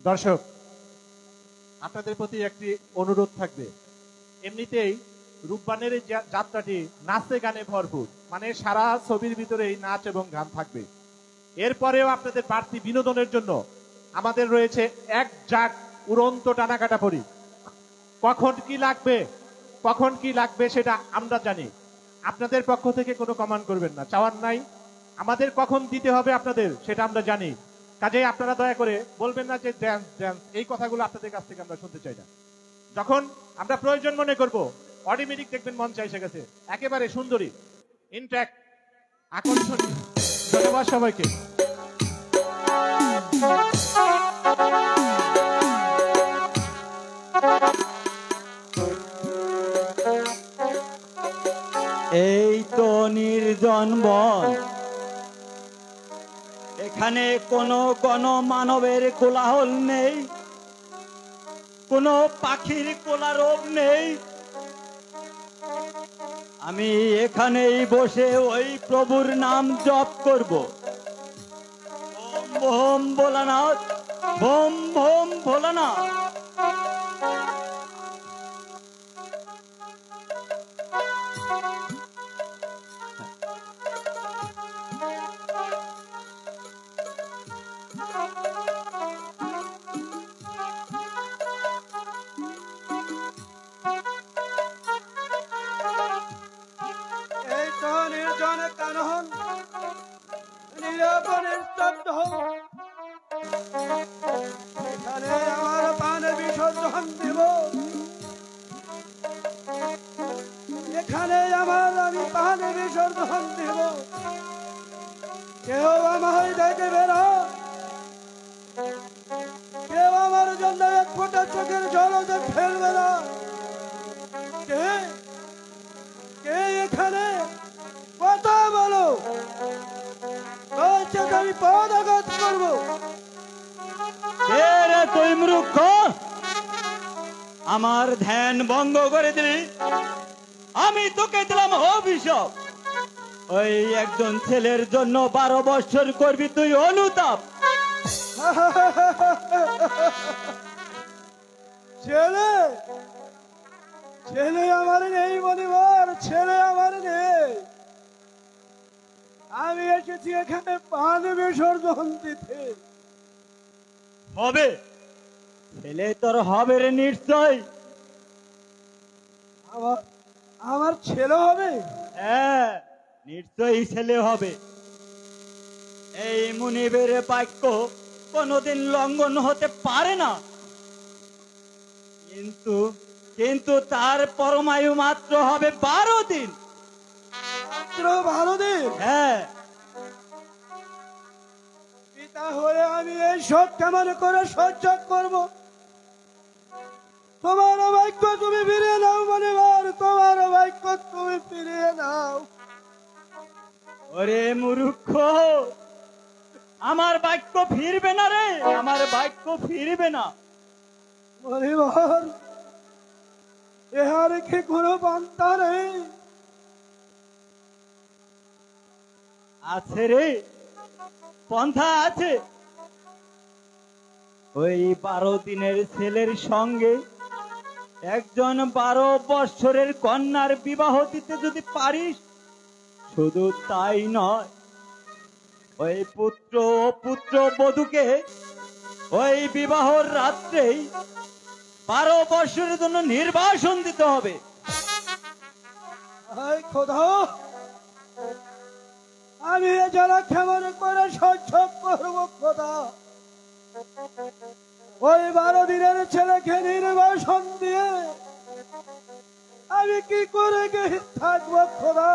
দর্শক, আপনাদের প্রতি একটি অনুরোধ থাকবে। এমনিতেই রূপবানের এই যাত্রাটি নাচে গানে ভরপুর, মানে সারা ছবির ভিতরেই নাচ এবং গান থাকবে। এরপরেও আপনাদের বাড়তি বিনোদনের জন্য আমাদের রয়েছে এক জাক উড়ন্ত টানাকাটা পরি। কখন কি লাগবে সেটা আমরা জানি। আপনাদের পক্ষ থেকে কোনো কমান্ড করবেন না, চাওয়ার নাই। আমাদের কখন দিতে হবে আপনাদের সেটা আমরা জানি, কাজেই আপনারা দয়া করে বলবেন না যে ড্যান্স ড্যান্স, এই কথাগুলো আপনাদের কাছ থেকে আমরা শুনতে চাই না। যখন আমরা প্রয়োজন মনে করব, অটোমেটিক দেখবেন মঞ্চে এসে গেছে, একেবারে সুন্দরী, ইনট্যাক্ট, আকর্ষণীয়। ধন্যবাদ সবাইকে। এই তো নির্জন বন, এখানে কোনো গণমানবের কোলাহল নেই, কোনো পাখির কোলারব নেই। আমি এখানেই বসে ওই প্রভুর নাম জপ করব। ওম ভোম ভোলানাথ, ভোম ভোম ভোলানাথ। এই তো নির্জন কানন, নীরব নিস্তব্ধ, এখানে আমার প্রাণে বিসর্জন দিব, এখানে আমি প্রাণে বিসর্জন দিব। কেউ আমায় দেখবে না, কেউ আমার জন্য এক ফোঁটা চোখের জলতে ফেলবে না। কে কে এখানে কথা বলো, আমি পদাঘাত করবো। কে রে তুই মূর্খ? আমার ধ্যান ভঙ্গ করে দিলি। আমি তোকে দিলাম অভিশাপ, ওই একজন ছেলের জন্য 12 বছর করবি তুই অনুতাপ। ছেলে ছেলে আমার নেই মনিবার, ছেলে আমার নেই। আমি এসেছি এখানে পান বিসর্জন দিতে। হবে ছেলে তোর হবে রে নিশ্চয়। আমার ছেলে হবে? হ্যাঁ নিশ্চয়ই ছেলে হবে। এই মুনিবের বাক্য কোনোদিন লঙ্ঘন হতে পারে না, কিন্তু কিন্তু তার পরমায়ু মাত্র হবে 12 দিন। মাত্র 12 দিন? হ্যাঁ। পিতা হয়ে আমি এই সব কেমন করে সহ্য করব? তোমার বাক্য তুমি ফিরিয়ে নাও মনিবার, তোমার বাক্য তুমি ফিরিয়ে নাও। ওরে মূর্খ, আমার বাক্য ফিরবে না রে, আমার বাক্য ফিরবে না। মনিবার, এহার কি কোনো পান্তা নেই? আছে রে, পন্থা আছে। ওই 12 দিনের ছেলের সঙ্গে একজন 12 বৎসরের কন্যার বিবাহ দিতে যদি পারিস, শুধু তাই নয়, ওই পুত্র ও পুত্র বধূকে ওই বিবাহর রাত্রেই 12 বৎসরের জন্য নির্বাসন দিতে হবে। খোদা, আমি এ যারা কেমন করে সহ্য করবো খোদা? ওই 12 দিনের ছেলেকে নির্বাসন দিয়ে আমি কি করে গে থাকবো খোদা?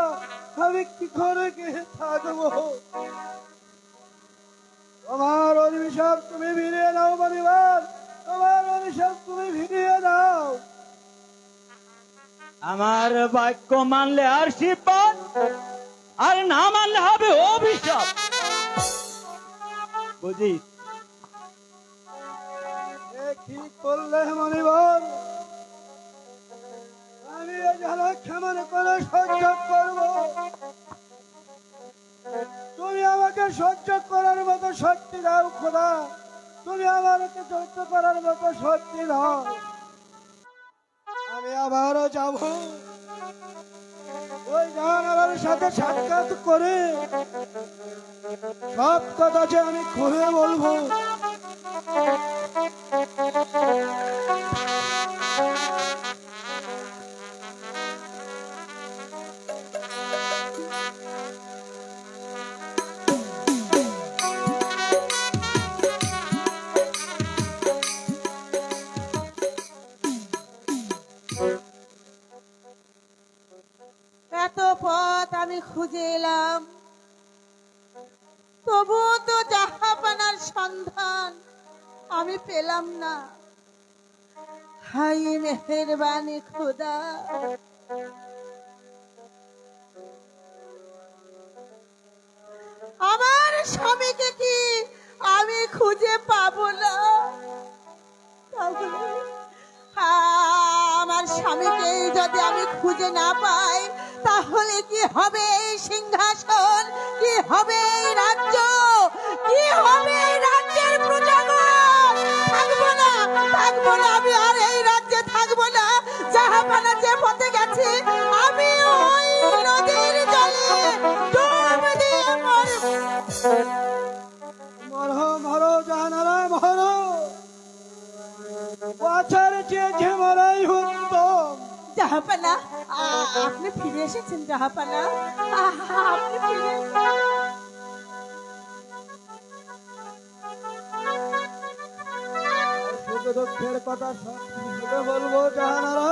আমি কি করে গে থাকবো? তোমার অভিশাপ তুমি ফিরিয়ে নাও পরিবার, তোমার অভিশাপ তুমি ফিরিয়ে নাও। আমার বাক্য মানলে আশীর্বাদ, আর না মানলে হবে অভিশাপ, বুঝিস? কি করলে মনিবার? আমি এ জ্বালা কেমন করে সহ্য করবো? তুমি আমাকে সহ্য করার মতো শক্তি দাও খোদা, তুমি আমাকে সহ্য করার মতো শক্তি দাও। আমি আবারও যাব ওই জাহানারার সাথে সাক্ষাৎ করে সব কথা যে আমি খুলে বলবো। খুঁজে এলাম, তবুও তো জাহাপানার সন্ধান আমি পেলাম না। হাই মেহেরবানি খোদা, আমার স্বামীকে কি আমি খুঁজে পাবো না? তাহলে আমার স্বামীকে যদি আমি খুঁজে না পাই, তাহলে কি হবে এই সিংহাসন, কি হবে এই রাজ্য, কি হবে এই রাজ্যের প্রজাগণ? থাকবো না, থাকবো না, আমি আর এই রাজ্যে থাকবো না। জাহাপানা যে পথে গেছে, আমি ওই নদীর জলে ডুব দিয়ে মরবো। মরো মরো জাহানারা মরো, বাঁচার চেয়েছে মরাই উত্তম। জাহাপানা, আপনি ফিরে এসেছেন জাহাপানা, আপনি ফিরে সুখ দুঃখের কথা সব খুলে বলবো জাহানারা।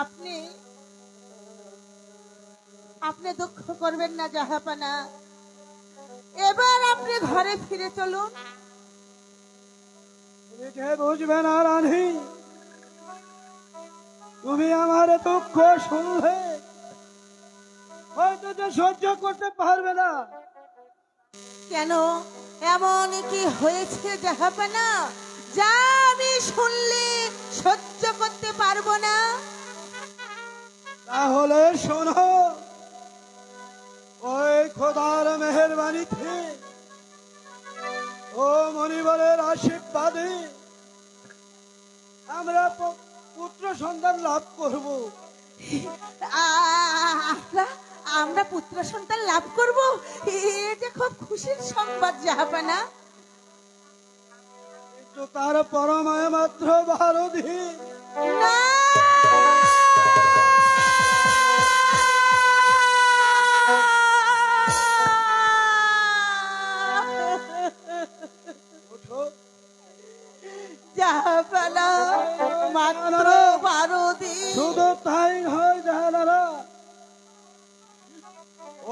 আপনি আপনি দুঃখ করবেন না জাহাপানা, এবার আপনি ঘরে ফিরে চলুন। তুমি যে বুঝবে না রানী, তুমি আমার দুঃখ শুনলে হয়তো যে সহ্য করতে পারবে না। কেন, এমন কি হয়েছে জাহাপানা যা আমি শুনলে সহ্য করতে পারবো না? তাহলে শোনো, ওই খোদার মেহেরবানিতে ও মনিবরের আশীর্বাদে আমরা পুত্র সন্তান লাভ করব। আমরা পুত্র সন্তান লাভ করব, এটা খুব খুশির সংবাদ জাহাপানা। কিন্তু তার পরমায় মাত্র 12 দিন। না, জাহাপানা, মাত্র 12 দিন। শুধু তাই নয় জাহানারা,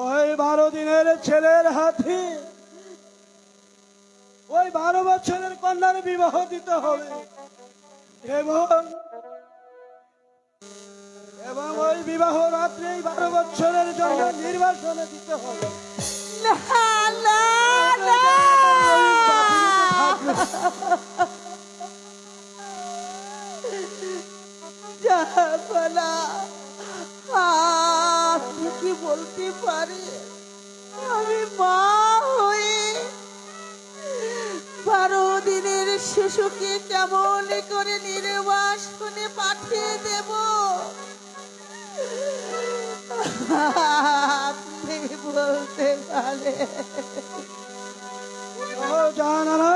ওই 12 দিনের ছেলের হাতে ওই 12 বছরের কন্যার বিবাহ দিতে হবে এবং ওই বিবাহ রাত্রে 12 বছরের জন্য নির্বাসনে দিতে হবে। না না না, জাহাপানা, আপনি কি বলতে পারে আমি মা হয়ে 12 দিনের শিশুকে কেমন করে নির্বাসনে পাঠিয়ে দেব? আপনি বলতে পারে? জাহানারা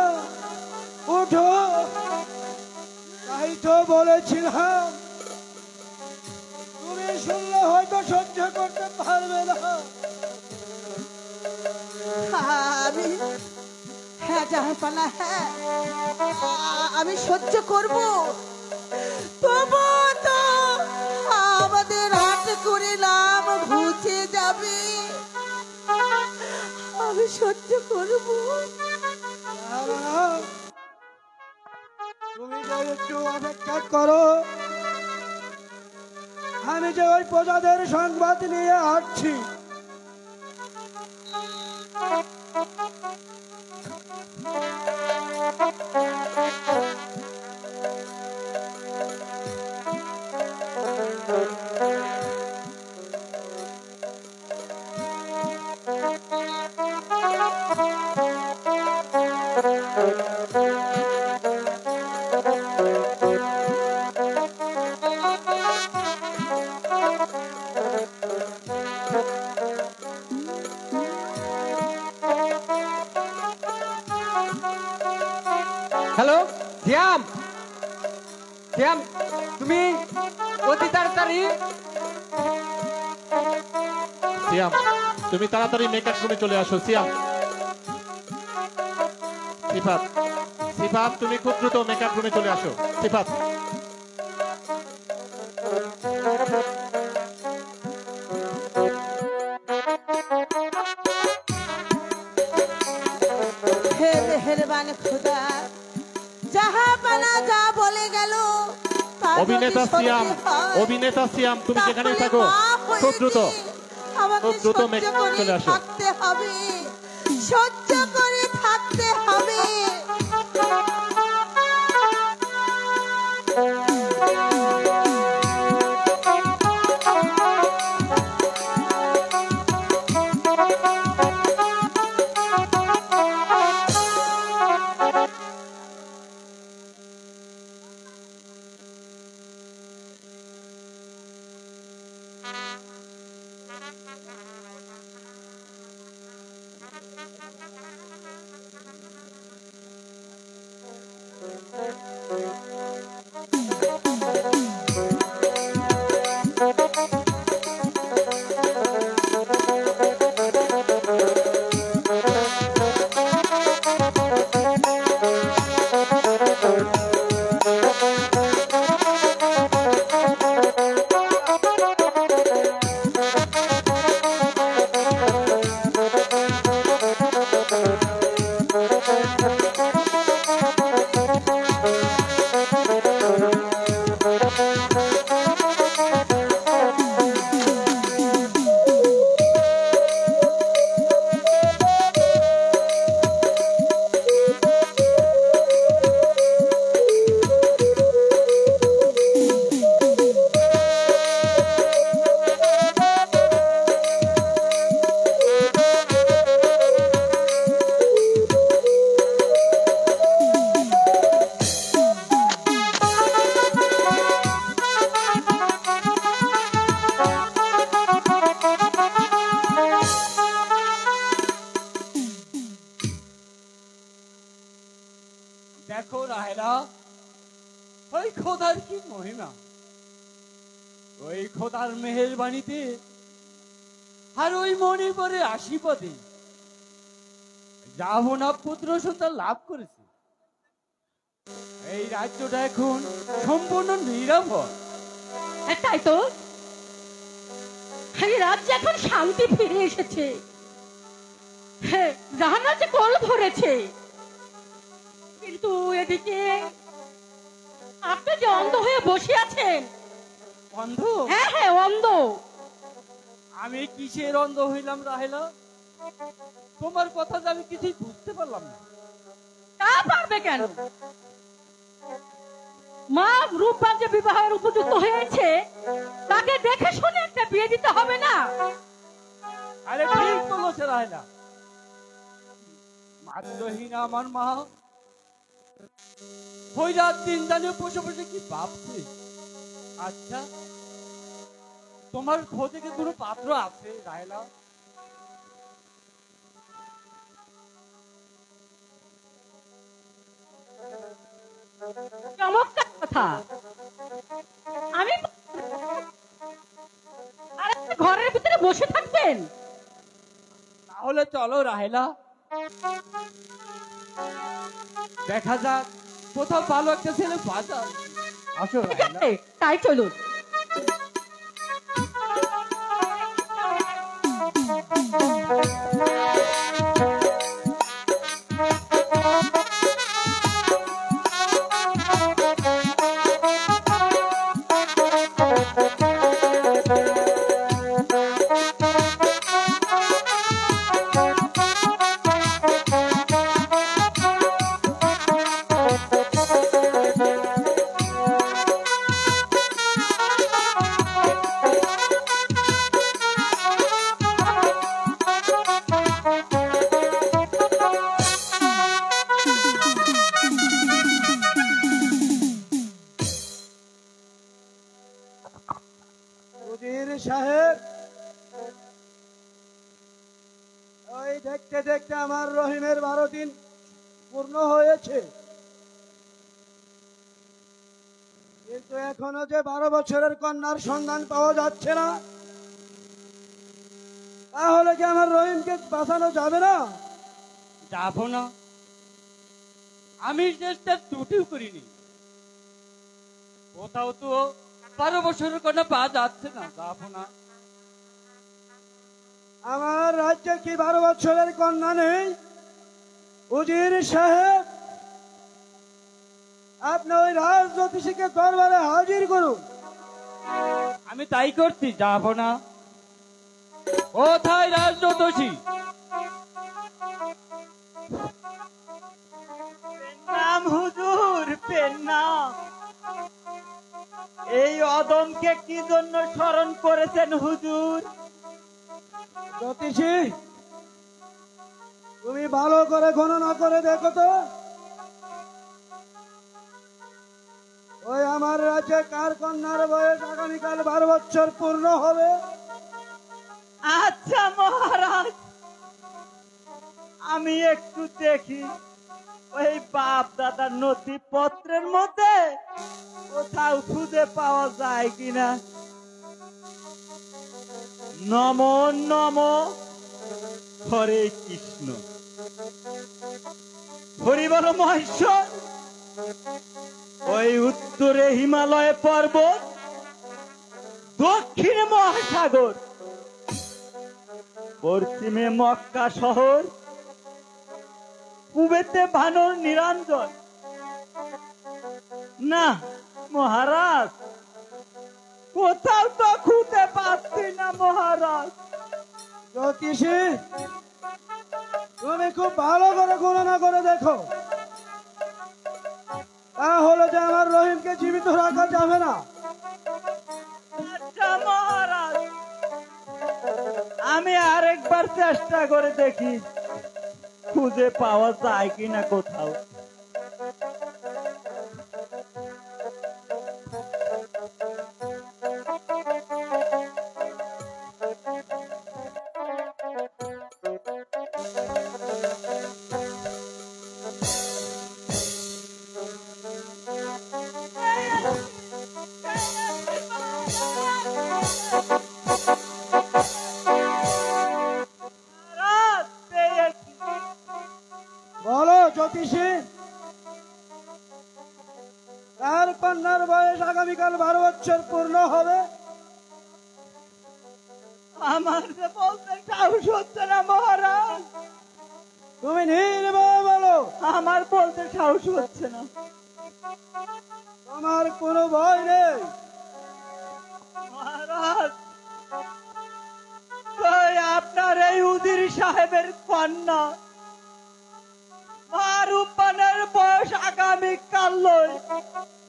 উঠো, তাই তো বলেছিলাম, তুমি শুনলে হয়তো সহ্য করতে পারবে না। আমি, হ্যাঁ জাহাপানা, হ্যাঁ আমি সহ্য করব, তবু তো আমাদের হাত করে নাম ঘুচে যাবে। আমি সহ্য করব। তুমি যে একটু অপেক্ষা করো, আমি যে ওই প্রজাদের সংবাদ নিয়ে আসছি। হ্যালো শ্যাম, শ্যাম তুমি অতি তাড়াতাড়ি। সিয়াম, তুমি তাড়াতাড়ি মেকআপ রুমে চলে আসো। সিয়াম, সিফাত, সিফাত, তুমি খুব দ্রুত মেকআপ রুমে চলে আসো। সিফাত, হে মেহেরবান খোদা, যাহা পানা যা বলে গেল তা যদি অভিনেতা সত্যি সিয়াম, হয়, অভিনেতা সিয়াম, তুমি যেখানেই তাহলে থাকো মা হয়ে খুব দ্রুত আমাকে খুব দ্রুত সহ্য মেকআপ করে চলে আসো। থাকতে হবে, সহ্য করে থাকতে হবে। দেখো রাহেলা, ওই খোদার কি মহিমা, ওই খোদার মেহেরবানিতে আর ওই মণিপুরের আশীর্বাদে যাহনা পুত্র সন্তান লাভ করেছে। এই রাজ্যটা এখন সম্পূর্ণ নিরাপদ। তাই তো, এই রাজ্যে এখন শান্তি ফিরে এসেছে। হ্যাঁ, রাহানা যে কল ভরেছে, কিন্তু এদিকে আপনি যে অন্ধ হয়ে বসে আছেন। অন্ধ? হ্যাঁ হ্যাঁ, অন্ধ। আমি কিসের অন্ধ হইলাম রাহেলা? তোমার কথা যে আমি কিছুই বুঝতে পারলাম না। তা পারবে কেন? মা রূপবান যে বিবাহের উপযুক্ত হয়েছে, তাকে দেখে শুনে একটা বিয়ে দিতে হবে না? আরে ঠিক বলেছে রাহেলা, মাতৃহীন আমার মা ওই রাত দিন দানে বসে বসে কি ভাবছে। আচ্ছা, তোমার খোঁজে কি কোনো পাত্র আছে রাহেলা? চমৎকার কথা। আমি আর ঘরের ভিতরে বসে থাকবেন? তাহলে চলো রাহেলা, দেখা যাক কোথাও ভালো একটা ছেলে বাজার। আসো ঠিক রাহেলা। আছে, তাই চলুন। উজির সাহেব, ওই দেখতে দেখতে আমার রহিমের 12 দিন পূর্ণ হয়েছে, কিন্তু এখনো যে 12 বছরের কন্যার সন্ধান পাওয়া যাচ্ছে না, তাহলে কি আমার রহিমকে বাঁচানো যাবে না? যাবো না? আমি চেষ্টা ত্রুটিও করিনি। কোথাও তো 12 বছরের কোনো পা যাচ্ছে না, যাবো না। আমার রাজ্যে কি 12 বছরের কন্যা নেই? উজির সাহেব, আপনি ওই রাজজ্যোতিষীকে দরবারে হাজির করুন। আমি তাই করছি, যাবো না। কোথায় রাজজ্যোতিষী? নাম হুজুর, নাম। এই অদমকে কি জন্য স্মরণ করেছেন হুজুর? জ্যোতিষী, তুমি ভালো করে গণনা করে দেখো তো, ওই আমার রাজ্যে কার কন্যার বয়স আগামীকাল 12 বছর পূর্ণ হবে। আচ্ছা মহারাজ, আমি একটু দেখি ওই বাপ দাদার নথিপত্রের মধ্যে কোথাও খুঁজে পাওয়া যায় কিনা। নম নম হরে কৃষ্ণ, হরি বল মহেশ্বর। ওই উত্তরে হিমালয় পর্বত, দক্ষিণে মহাসাগর, পশ্চিমে মক্কা শহর, পূবেতে ভানুর নিরঞ্জন। না মহারাজ, কোথাও তো খুঁজে পাচ্ছি না মহারাজ। জ্যোতিষী, তুমি খুব ভালো করে গণনা করে দেখো, তাহলে যে আমার রহিমকে জীবিত রাখা যাবে না। আচ্ছা মহারাজ, আমি আরেকবার চেষ্টা করে দেখি খুঁজে পাওয়া যায় কিনা কোথাও। বলো জ্যোতিষী, কার কন্যার বয়স আগামীকাল 12 বছর পূর্ণ হবে? আমার যে বলতে সাহস হচ্ছে না মহারাজ। তুমি নির্ভয় বলো। আমার বলতে সাহস হচ্ছে না। তোমার কোনো ভয় নেই মহারাজ। কই আপনার এই উজির সাহেবের কন্যা মারুপানের বয়স আগামীকাল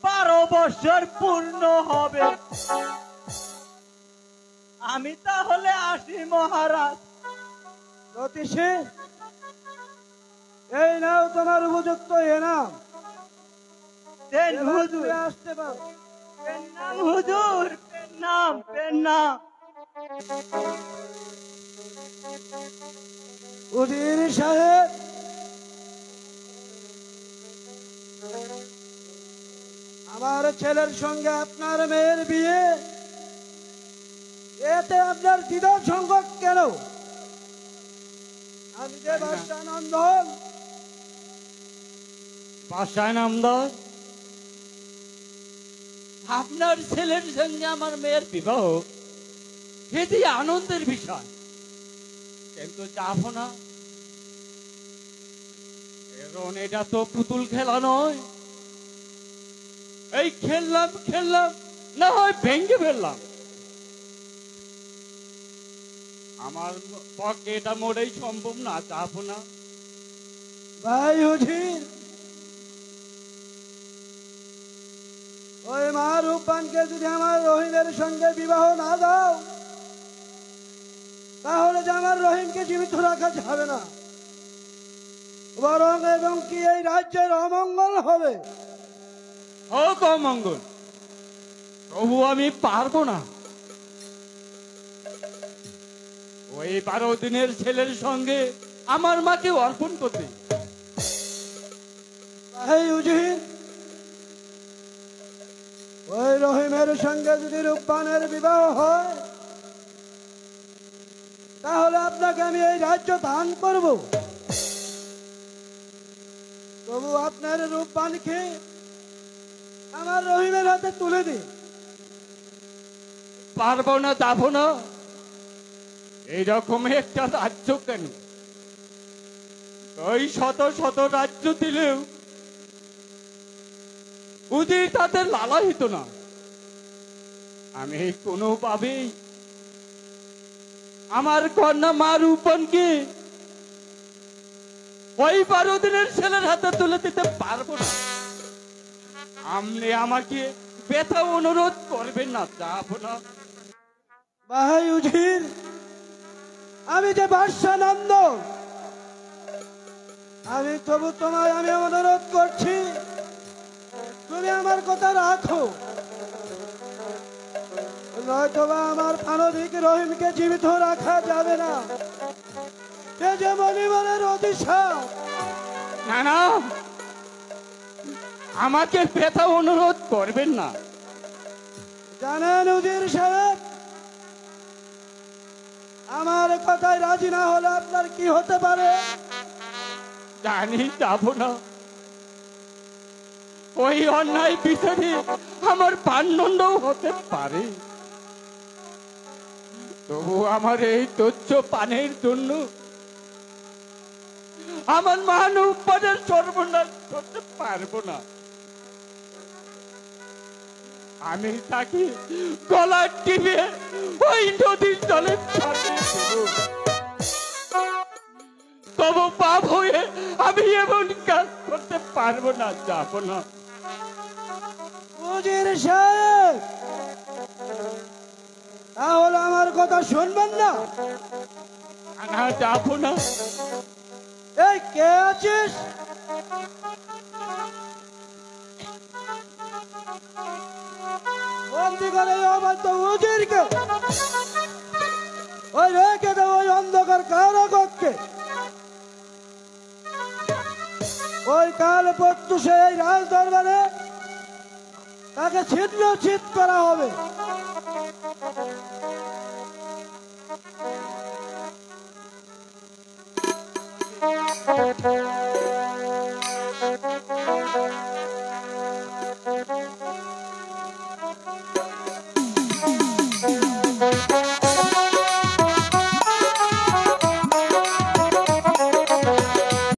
12 বছর পূর্ণ হবে। আমি তাহলে আসি মহারাজ। জ্যোতিষী, এই নাও তোমার উপযুক্ত এনাম। দেন হুজুর। আসতে পারো। নাম হুজুর, নাম নাম। উজির সাহেব, আমার ছেলের সঙ্গে আপনার মেয়ের বিয়ে, এতে আপনার দ্বিধা সংকট কেন? আমি যে বাদশাহ নন্দন। বাদশাহ নন্দন, আপনার ছেলের সঙ্গে আমার মেয়ের বিবাহ, এটি আনন্দের বিষয়, কিন্তু যাবো না। কারণ এটা তো পুতুল খেলা নয়। এই খেললাম না হয় ভেঙে ফেললাম। আমার পক্ষে এটা মোটেই সম্ভব না, যাবো না। ভাই উজির, ওই মা রূপবানকে যদি আমার রহিমের সঙ্গে বিবাহ না দাও, তাহলে যে আমার রহিমকে জীবিত রাখা যাবে না, বরং এবং কি এই রাজ্যের অমঙ্গল হবে। হোক অমঙ্গল, প্রভু আমি পারবো না। ওই 12 দিনের ছেলের সঙ্গে আমার মাকে অর্পণ করতে। ভাই উজির, ওই রহিমের সঙ্গে যদি রূপবানের বিবাহ হয়, তাহলে আপনাকে আমি এই রাজ্য দান করব। তবু আপনার রূপবানকে আমার রহিমের হাতে তুলে দিন। পারবো না, যাবো না। এইরকম একটা রাজ্য কেন, ওই শত শত রাজ্য দিলেও উজির তাদের লালায়িত না। আমি কোনোভাবেই আমার কন্যা মা রূপনকে ওই 12 দিনের ছেলের হাতে তুলে দিতে পারবো না। আপনি আমাকে ব্যথা অনুরোধ করবেন না, যাবো না। ভাই উজির, আমি যে বাদশা নন্দ, আমি তবু তোমায় আমি অনুরোধ করছি, তুমি আমার কথা রাখো, নয়তোবা আমার প্রাণধিক রহিমকে জীবিত রাখা যাবে না। সে যে মনিবরের অধিশাপ। না না, আমাকে ব্যথা অনুরোধ করবেন না। জানেন উজির সাহেব, আমার কথায় রাজি না হলে আপনার কি হতে পারে? জানি, যাবো না। ওই অন্যায় বিচারে আমার প্রাণদণ্ডও হতে পারে, তবু আমার এই তুচ্ছ পানের জন্য আমার মান উপাদের সর্বনাশ করতে পারবো না। আমি তাকে গলা টিপে ওই নদীর জলে ছাড়িয়ে দেব। তবু পাপ হয়ে আমি এমন কাজ করতে পারবো না, যাবো না। উজির সাহেব, তাহলে আমার কথা শুনবেন না? না, যাবো না। এই কে আছিস? বন্দি করে অবাধ্য উজিরকে ওই রেখে দেব ওই অন্ধকার কারাগারে। ওই কাল প্রত্যুষে এই রাজ দরবারে তাকে ছিন্ন ছিদ করা হবে।